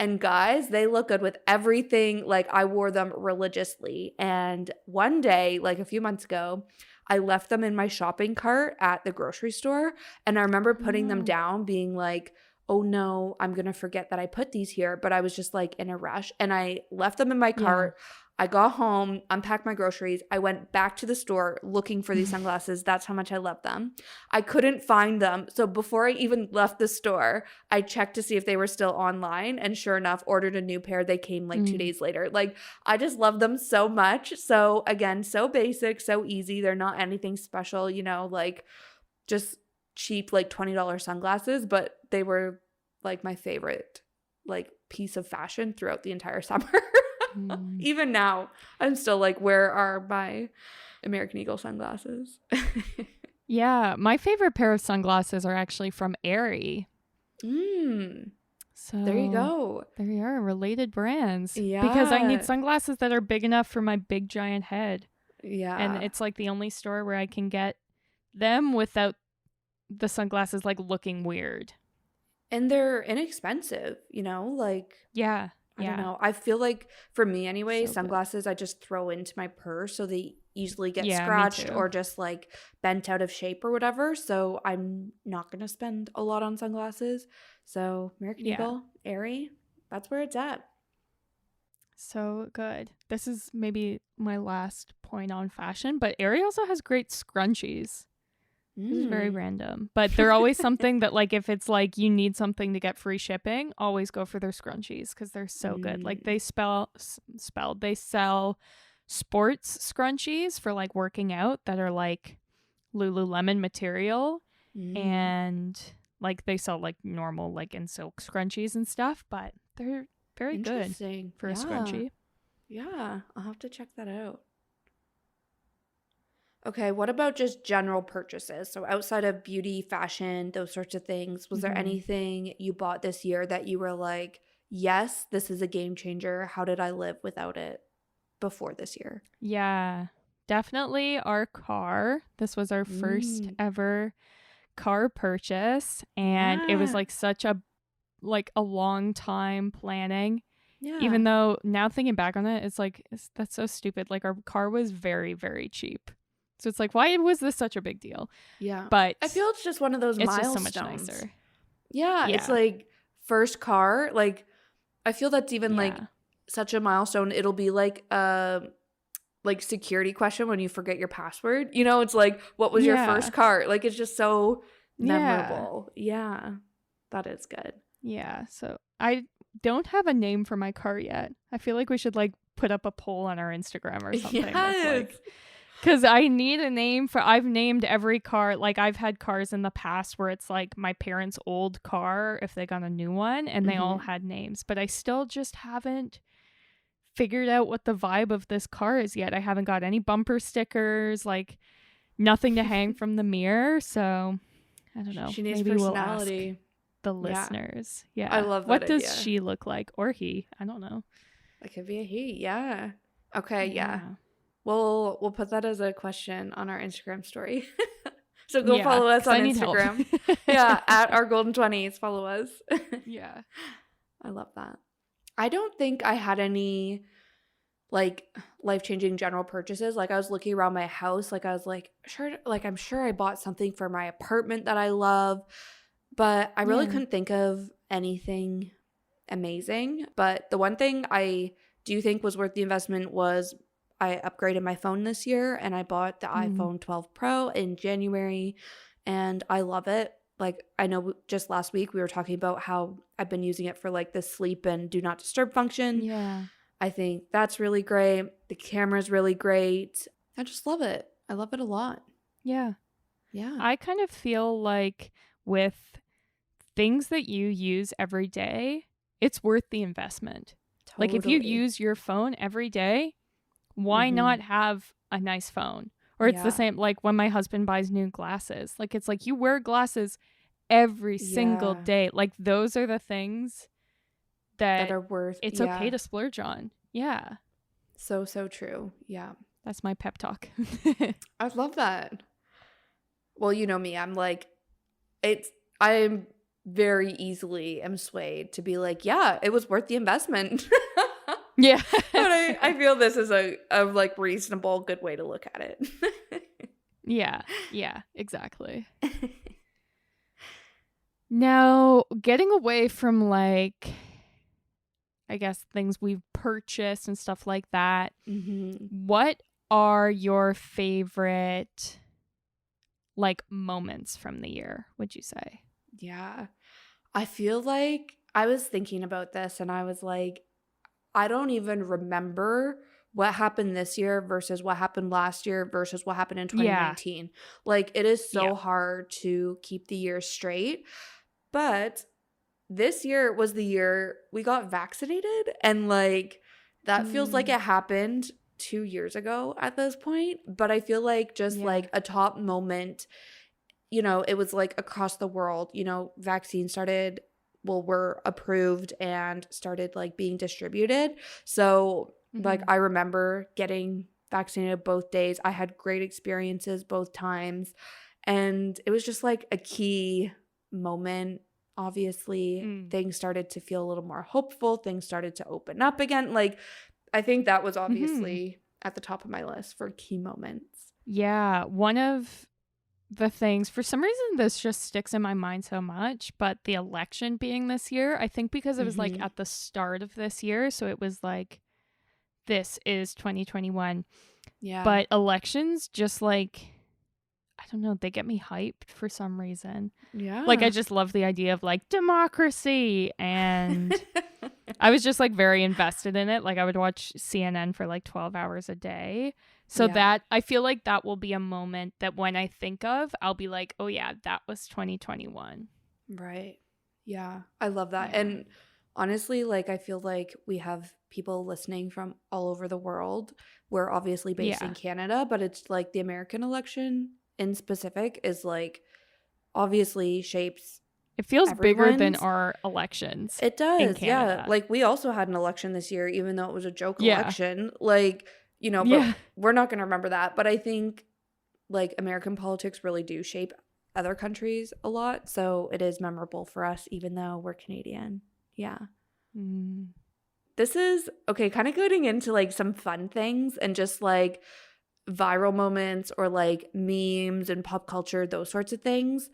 And guys, they look good with everything. Like I wore them religiously. And one day, like a few months ago, I left them in my shopping cart at the grocery store. And I remember putting them down being like, oh no, I'm going to forget that I put these here. But I was just like in a rush and I left them in my cart. I got home, unpacked my groceries. I went back to the store looking for these sunglasses. That's how much I love them. I couldn't find them. So before I even left the store, I checked to see if they were still online. And sure enough, ordered a new pair. They came like 2 days later. Like, I just love them so much. So again, so basic, so easy. They're not anything special, you know, like just cheap, like $20 sunglasses. But they were like my favorite like piece of fashion throughout the entire summer. Even now, I'm still like, where are my American Eagle sunglasses? Yeah, my favorite pair of sunglasses are actually from Aerie. So there you go. There you are, related brands. Yeah. Because I need sunglasses that are big enough for my big giant head. Yeah. And it's like the only store where I can get them without the sunglasses like looking weird. And they're inexpensive, you know, like. Yeah. I don't know. I feel like for me anyway, So sunglasses I just throw into my purse so they easily get Yeah, me scratched too. or just like bent out of shape or whatever. So I'm not going to spend a lot on sunglasses. So American Eagle, Aerie, that's where it's at. So good. This is maybe my last point on fashion, but Aerie also has great scrunchies. This is very random, but they're always something that like if it's like you need something to get free shipping, always go for their scrunchies because they're so good. Like they they sell sports scrunchies for like working out that are like Lululemon material, and like they sell like normal like in silk scrunchies and stuff, but they're very good for a scrunchie. Yeah, I'll have to check that out. Okay, what about just general purchases? So outside of beauty, fashion, those sorts of things, was there anything you bought this year that you were like, yes, this is a game changer. How did I live without it before this year? Yeah, definitely our car. This was our first ever car purchase, and it was like such a long time planning. Yeah. Even though now thinking back on it, it's like that's so stupid. Like our car was very, very cheap. So it's like, why was this such a big deal? Yeah. But I feel it's just one of those milestones. Just so much nicer. Yeah, it's like first car. Like I feel that's even like such a milestone. It'll be like like security question when you forget your password. You know, it's like, what was your first car? Like it's just so memorable. Yeah. That is good. Yeah. So I don't have a name for my car yet. I feel like we should like put up a poll on our Instagram or something. Yes. Because I need a name for, I've named every car. Like I've had cars in the past where it's like my parents' old car if they got a new one and they all had names. But I still just haven't figured out what the vibe of this car is yet. I haven't got any bumper stickers, like nothing to hang from the mirror. So I don't know. She needs Maybe personality. We'll ask the listeners. Yeah. I love that What idea. does she look like? Or he? I don't know. It could be a he. Yeah. Okay. Yeah. We'll put that as a question on our Instagram story. So go follow us on Instagram. Yeah, at our Golden 20s. Follow us. Yeah. I love that. I don't think I had any like life-changing general purchases. Like I was looking around my house, like I was like, I'm sure I bought something for my apartment that I love, but I really couldn't think of anything amazing. But the one thing I do think was worth the investment was I upgraded my phone this year and I bought the iPhone 12 Pro in January and I love it. Like I know just last week we were talking about how I've been using it for like the sleep and do not disturb function. Yeah. I think that's really great. The camera's really great. I just love it. I love it a lot. Yeah. Yeah. I kind of feel like with things that you use every day, it's worth the investment. Totally. Like if you use your phone every day, why not have a nice phone? Or it's the same like when my husband buys new glasses. Like it's like you wear glasses every single day. Like those are the things that are worth. It's okay to splurge on. Yeah. So true. Yeah. That's my pep talk. I love that. Well, you know me. I'm like, I'm very easily am swayed to be like, yeah, it was worth the investment. Yeah. But I feel this is a like reasonable, good way to look at it. Yeah. Yeah, exactly. Now, getting away from like, I guess, things we've purchased and stuff like that, what are your favorite like moments from the year, would you say? Yeah. I feel like I was thinking about this and I was like, I don't even remember what happened this year versus what happened last year versus what happened in Yeah. 2019. Like, it is Yeah. so hard to keep the year straight. But this year was the year we got vaccinated. And like, that feels like it happened 2 years ago at this point. But I feel like just Yeah. like a top moment, you know, it was like across the world, you know, vaccines started, well, were approved and started like being distributed. So like I remember getting vaccinated both days. I had great experiences both times. And it was just like a key moment. Obviously, things started to feel a little more hopeful. Things started to open up again. Like, I think that was obviously at the top of my list for key moments. Yeah. One of the things, for some reason, this just sticks in my mind so much, but the election being this year, I think because it was like at the start of this year. So it was like, this is 2021. Yeah. But elections just like, I don't know, they get me hyped for some reason. Yeah. Like, I just love the idea of like democracy. And I was just like very invested in it. Like, I would watch CNN for like 12 hours a day. So that, I feel like that will be a moment that when I think of, I'll be like, oh yeah, that was 2021. Right. Yeah. I love that. Yeah. And honestly, like, I feel like we have people listening from all over the world. We're obviously based in Canada, but it's like the American election in specific is like obviously shapes. It feels bigger than everyone's. our elections. It in does. Yeah. Canada. Like, we also had an election this year, even though it was a joke Yeah. election. Like, you know, but we're not going to remember that. But I think like American politics really do shape other countries a lot. So it is memorable for us, even though we're Canadian. Yeah. This is, okay, kind of getting into like some fun things and just like viral moments or like memes and pop culture, those sorts of things.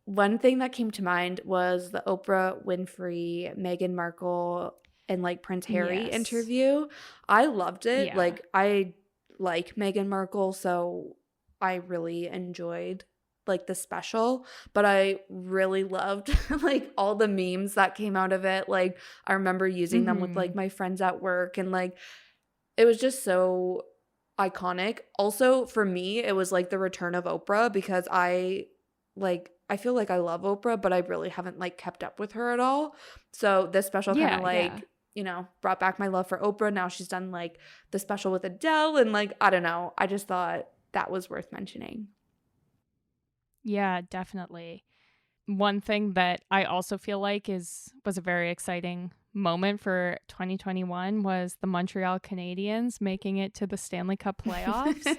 One thing that came to mind was the Oprah Winfrey, Meghan Markle, and like Prince Harry interview. I loved it. Yeah. Like, I like Meghan Markle, so I really enjoyed like the special, but I really loved like all the memes that came out of it. Like, I remember using them with like my friends at work, and like it was just so iconic. Also, for me, it was like the return of Oprah, because I feel like I love Oprah, but I really haven't like kept up with her at all. So this special kind of like, you know, brought back my love for Oprah. Now she's done like the special with Adele, and like, I don't know. I just thought that was worth mentioning. Yeah, definitely. One thing that I also feel like was a very exciting moment for 2021 was the Montreal Canadiens making it to the Stanley Cup playoffs.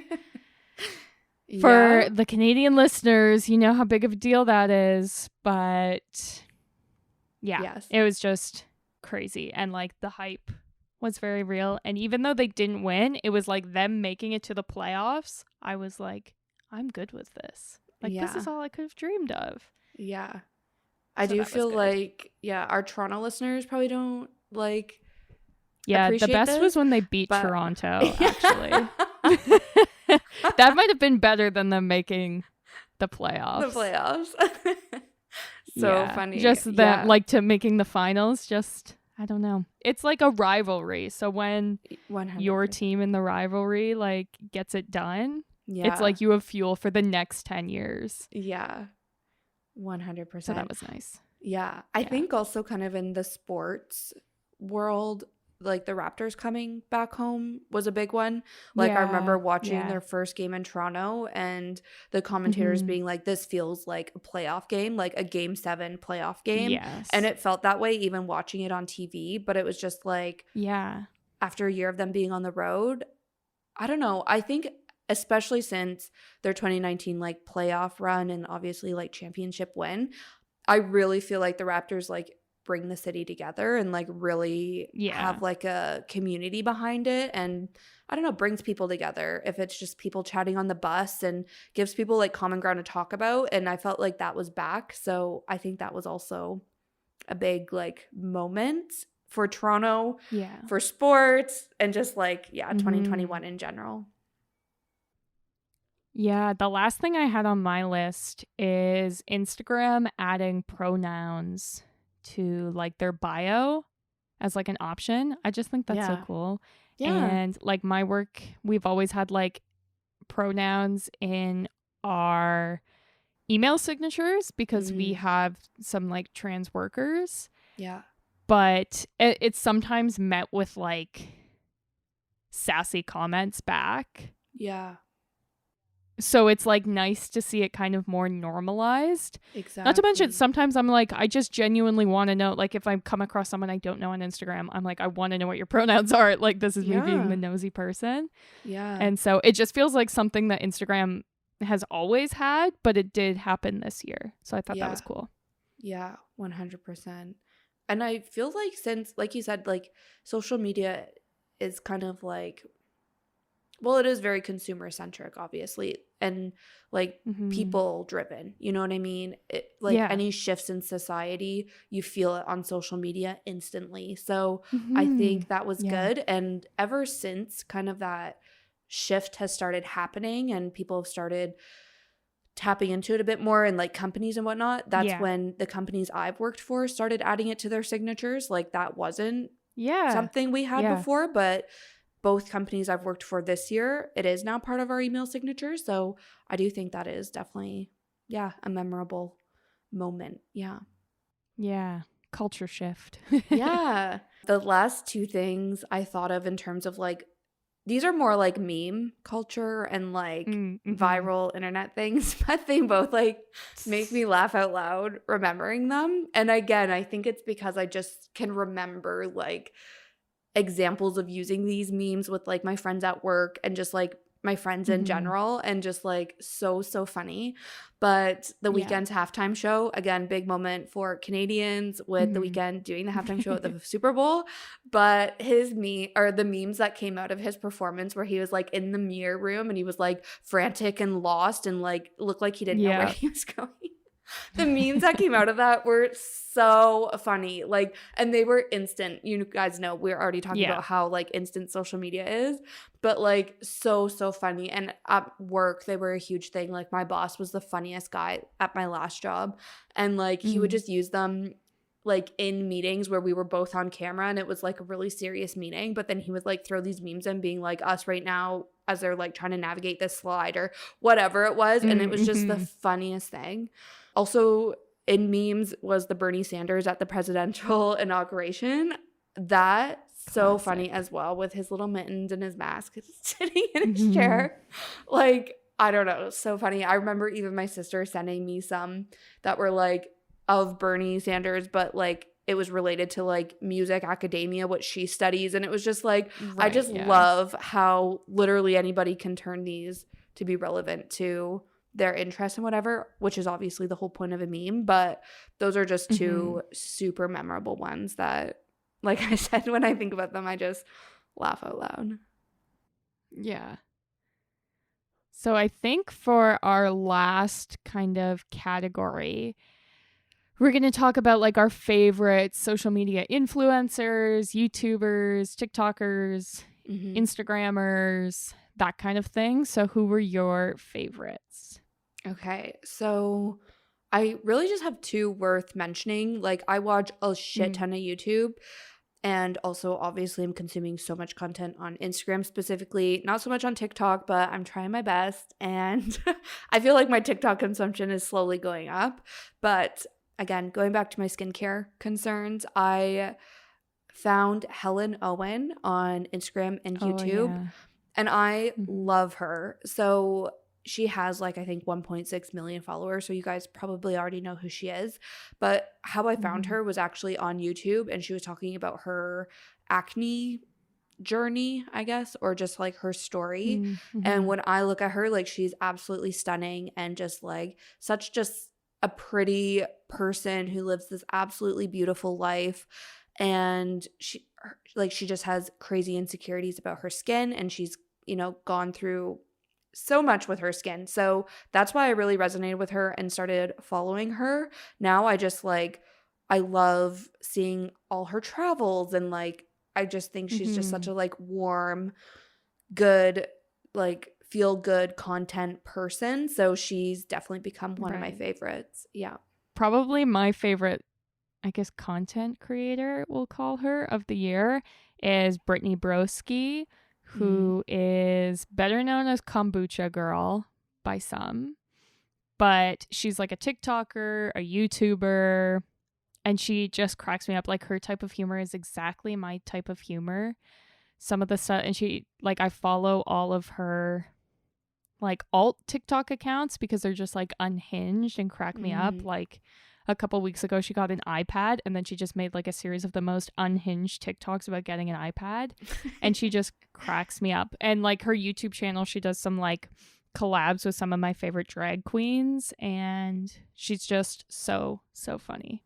For the Canadian listeners, you know how big of a deal that is, but it was just crazy. And like the hype was very real. And even though they didn't win, it was like them making it to the playoffs. I was like, I'm good with this. Like, this is all I could have dreamed of. Yeah. I do feel like, our Toronto listeners probably don't like appreciate the best this, was when they beat Toronto, actually. That might have been better than them making the playoffs. Funny. Just that, like, to making the finals, just, I don't know. It's like a rivalry. So when 100%. your team in the rivalry, like, gets it done, it's like you have fuel for the next 10 years. Yeah. 100%. So that was nice. Yeah. I think also kind of in the sports world, like the Raptors coming back home was a big one. Like, I remember watching their first game in Toronto, and the commentators being like, this feels like a playoff game, like a Game 7 playoff game. Yes. And it felt that way even watching it on TV. But it was just like, after a year of them being on the road, I don't know. I think especially since their 2019 like playoff run and obviously like championship win, I really feel like the Raptors like bring the city together and like really Yeah. have like a community behind it. And I don't know, brings people together if it's just people chatting on the bus and gives people like common ground to talk about. And I felt like that was back. So I think that was also a big like moment for Toronto, Yeah. for sports, and just like, yeah, Mm-hmm. 2021 in general. Yeah, the last thing I had on my list is Instagram adding pronouns to like their bio as like an option. I just think that's so Yeah. cool. Yeah. And like my work, we've always had like pronouns in our email signatures because we Mm, have some like trans workers, yeah. but it's sometimes met with like sassy comments back. Yeah. So it's like nice to see it kind of more normalized. Not to mention, Exactly. sometimes I'm like, I just genuinely want to know. Like, if I come across someone I don't know on Instagram, I'm like, I want to know what your pronouns are. Like, this is me being the Yeah. nosy person. Yeah. And so it just feels like something that Instagram has always had, but it did happen this year. So I thought that was Yeah. cool. Yeah. 100%. And I feel like since, like you said, like social media is kind of like, well, it is very consumer centric, obviously, and like Mm-hmm. people driven. You know what I mean? Like Yeah. any shifts in society, you feel it on social media instantly. So I Mm-hmm. think that was Yeah. good. And ever since kind of that shift has started happening and people have started tapping into it a bit more and like companies and whatnot, that's Yeah. when the companies I've worked for started adding it to their signatures. Like that wasn't Yeah. something we had Yeah. before, but both companies I've worked for this year, it is now part of our email signature. So I do think that is definitely, yeah, a memorable moment. Yeah. Yeah. Culture shift. Yeah. The last two things I thought of in terms of like, these are more like meme culture and like Mm-hmm. viral internet things, but they both like make me laugh out loud remembering them. And again, I think it's because I just can remember like examples of using these memes with like my friends at work and just like my friends in Mm-hmm. general, and just like so funny. But the Yeah. Weeknd's halftime show, again, big moment for Canadians with the Mm-hmm. Weeknd doing the halftime show at the Super Bowl. But his meme, or the memes that came out of his performance where he was like in the mirror room and he was like frantic and lost and like looked like he didn't know where Yeah. he was going. The memes that came out of that were so funny. Like, and they were instant. You guys know we're already talking Yeah. about how like instant social media is, but like so funny. And at work, they were a huge thing. Like, my boss was the funniest guy at my last job, and like he would Mm. just use them like in meetings where we were both on camera and it was like a really serious meeting, but then he would like throw these memes in being like us right now as they're like trying to navigate this slide or whatever it was, and it was just the Mm-hmm. funniest thing. Also, in memes was the Bernie Sanders at the presidential inauguration. That so funny Classic. as well, with his little mittens and his mask sitting in his Mm-hmm. chair. Like, I don't know, so funny. I remember even my sister sending me some that were like of Bernie Sanders, but like it was related to like music academia, what she studies. And it was just like, I Right. just Yeah. love how literally anybody can turn these to be relevant to their interest and whatever, which is obviously the whole point of a meme. But those are just Mm-hmm. two super memorable ones that, like I said, when I think about them, I just laugh out loud. Yeah. So I think for our last kind of category, we're going to talk about like our favorite social media influencers, YouTubers, TikTokers, Hmm. Instagrammers, that kind of thing. So who were your favorites? Okay, so I really just have two worth mentioning. Like, I watch a shit Mm. ton of YouTube, and also obviously I'm consuming so much content on Instagram specifically, not so much on TikTok, but I'm trying my best. And I feel like my TikTok consumption is slowly going up. But again, going back to my skincare concerns, I found Helen Owen on Instagram and Oh, YouTube, yeah. and I Mm-hmm. love her. So she has like, I think 1.6 million followers. So you guys probably already know who she is. But how I found Mm-hmm. her was actually on YouTube, and she was talking about her acne journey, I guess, or just like her story. Mm-hmm. And when I look at her, like, she's absolutely stunning and just like such just a pretty person who lives this absolutely beautiful life, and she just has crazy insecurities about her skin, and she's, gone through so much with her skin. So that's why I really resonated with her and started following her. Now I love seeing all her travels, and I just think she's just such a warm, good, feel good content person. So she's definitely become one of my favorites. Yeah. Probably my favorite, I guess, content creator, we'll call her, of the year is Brittany Broski, who is better known as Kombucha Girl by some. But she's like a TikToker, a YouTuber, and she just cracks me up. Like, her type of humor is exactly my type of humor. Some of the stuff, and she, I follow all of her alt TikTok accounts because they're just unhinged and crack me up. Like, a couple weeks ago, she got an iPad, and then she just made a series of the most unhinged TikToks about getting an iPad, and she just cracks me up. And her YouTube channel, she does some collabs with some of my favorite drag queens, and she's just so funny.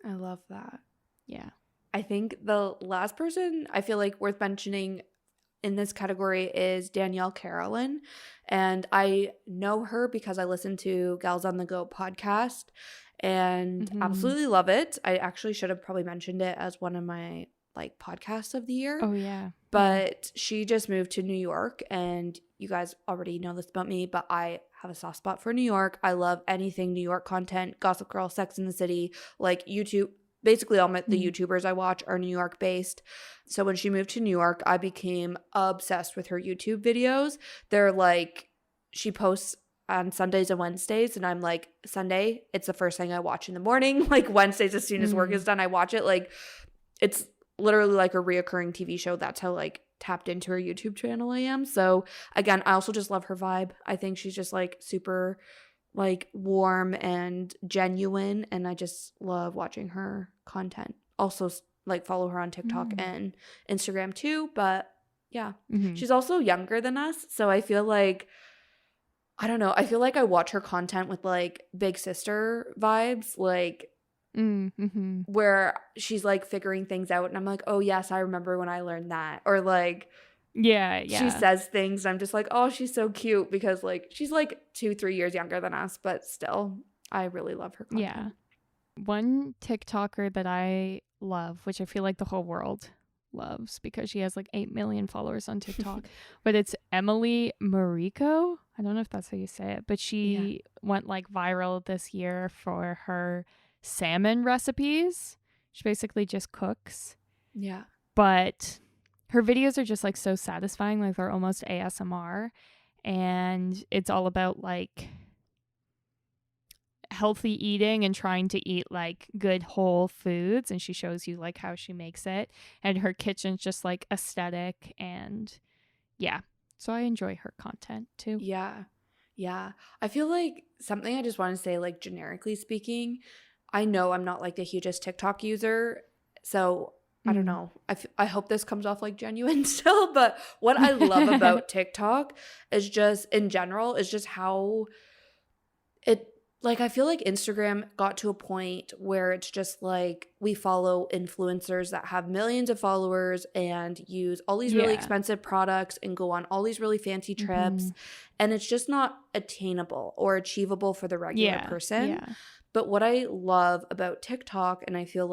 I love that. Yeah. I think the last person I feel worth mentioning in this category is Danielle Carolyn. And I know her because I listen to Gals on the Go podcast and absolutely love it. I actually should have probably mentioned it as one of my podcasts of the year. Oh, yeah. But she just moved to New York, and you guys already know this about me, but I have a soft spot for New York. I love anything New York content, Gossip Girl, Sex and the City, YouTube. Basically, all the YouTubers I watch are New York based. So when she moved to New York, I became obsessed with her YouTube videos. They're she posts on Sundays and Wednesdays, and I'm Sunday, it's the first thing I watch in the morning. Wednesdays, as soon as work is done, I watch it. It's literally a reoccurring TV show. That's how tapped into her YouTube channel I am. So again, I also just love her vibe. I think she's just super warm and genuine, and I just love watching her content. Also follow her on TikTok and Instagram too, but yeah. She's also younger than us, so I feel I don't know, I feel I watch her content with big sister vibes, where she's figuring things out, and I'm oh yes, I remember when I learned that, or yeah she says things and I'm just oh, she's so cute, because she's 2-3 years younger than us, but still I really love her content. Yeah. One TikToker that I love, which I feel the whole world loves because she has 8 million followers on TikTok, but it's Emily Mariko. I don't know if that's how you say it, but she went viral this year for her salmon recipes. She basically just cooks. Yeah. But her videos are just so satisfying. They're almost ASMR, and it's all about healthy eating and trying to eat good whole foods, and she shows you how she makes it, and her kitchen's just aesthetic, and yeah, so I enjoy her content too. Yeah, I feel something I just want to say, generically speaking, I know I'm not the hugest TikTok user, so I don't know. I hope this comes off genuine still, but what I love about TikTok is just, in general, is just how it, I feel Instagram got to a point where it's just we follow influencers that have millions of followers and use all these really expensive products and go on all these really fancy trips, and it's just not attainable or achievable for the regular person. Yeah. But what I love about TikTok, and I feel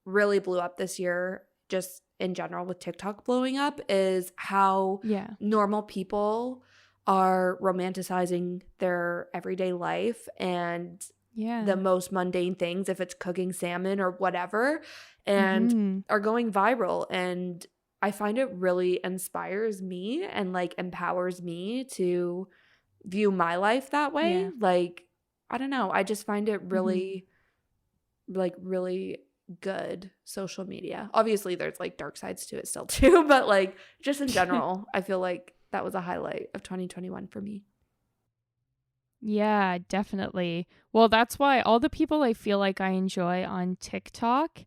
really blew up this year, just in general with TikTok blowing up, is how normal people are romanticizing their everyday life and the most mundane things, if it's cooking salmon or whatever, and are going viral. And I find it really inspires me and empowers me to view my life that way. I don't know, I just find it really really good social media. Obviously there's dark sides to it still too, but just in general I feel that was a highlight of 2021 for me. Yeah, definitely. Well, that's why all the people I feel I enjoy on TikTok,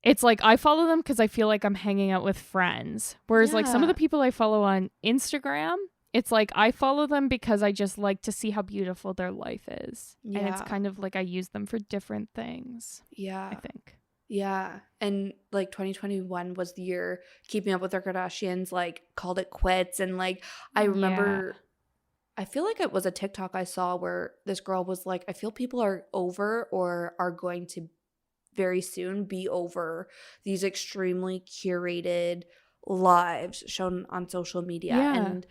it's I follow them because I feel I'm hanging out with friends, whereas some of the people I follow on Instagram, it's like I follow them because I just like to see how beautiful their life is. Yeah. And it's kind of like I use them for different things, Yeah. I think. Yeah. And like 2021 was the year Keeping Up with the Kardashians like called it quits. And like I remember, I feel like it was a TikTok I saw where this girl was like, I feel people are over or are going to very soon be over these extremely curated lives shown on social media Yeah. and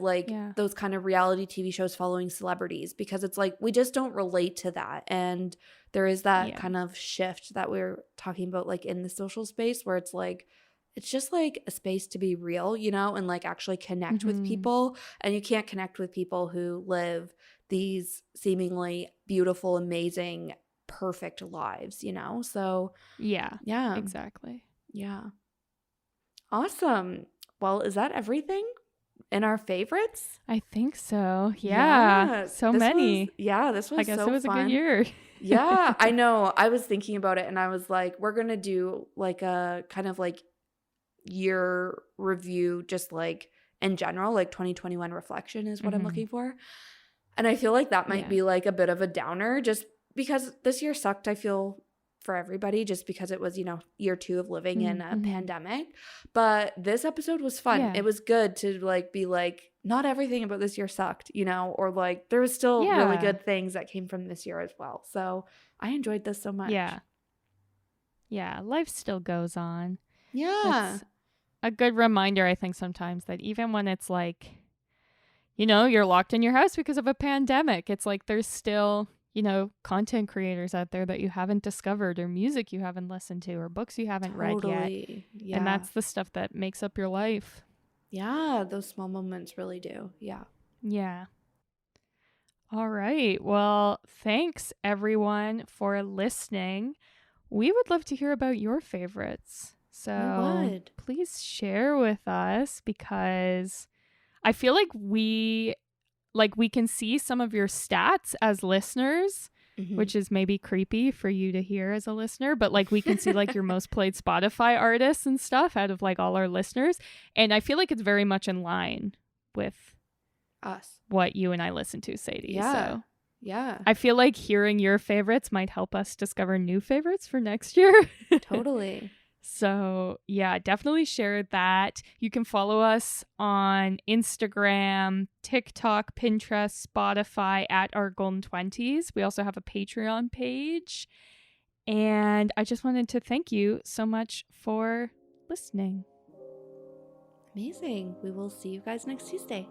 like those kind of reality TV shows following celebrities, because it's like we just don't relate to that. And there is that kind of shift that we're talking about like in the social space where it's like it's just like a space to be real, and like actually connect with people. And you can't connect with people who live these seemingly beautiful, amazing, perfect lives, So yeah, exactly. yeah. Awesome. Well, is that everything in our favorites? I think so. Yeah. So many. This was I guess so it was fun. a good year. Yeah, I know. I was thinking about it and I was like, we're going to do like a kind of like year review, just like in general, like 2021 reflection is what I'm looking for. And I feel like that might be like a bit of a downer just because this year sucked, I feel, for everybody, just because it was, year 2 of living in a pandemic. But this episode was fun. Yeah. It was good to like be like, not everything about this year sucked, or like there was still really good things that came from this year as well. So I enjoyed this so much. Yeah. Life still goes on. Yeah. It's a good reminder, I think, sometimes that even when it's like, you're locked in your house because of a pandemic, it's like there's still, content creators out there that you haven't discovered, or music you haven't listened to, or books you haven't read yet. Yeah. And that's the stuff that makes up your life. Yeah, those small moments really do. Yeah. Yeah. All right. Well, thanks everyone for listening. We would love to hear about your favorites. So please share with us, because I feel like we can see some of your stats as listeners, which is maybe creepy for you to hear as a listener, but like we can see like your most played Spotify artists and stuff out of like all our listeners. And I feel like it's very much in line with us, what you and I listen to, Sadie. Yeah. So yeah. I feel like hearing your favorites might help us discover new favorites for next year. Totally. So yeah, definitely share that. You can follow us on Instagram, TikTok, Pinterest, Spotify at Our Golden 20s. We also have a Patreon page. And I just wanted to thank you so much for listening. Amazing. We will see you guys next Tuesday.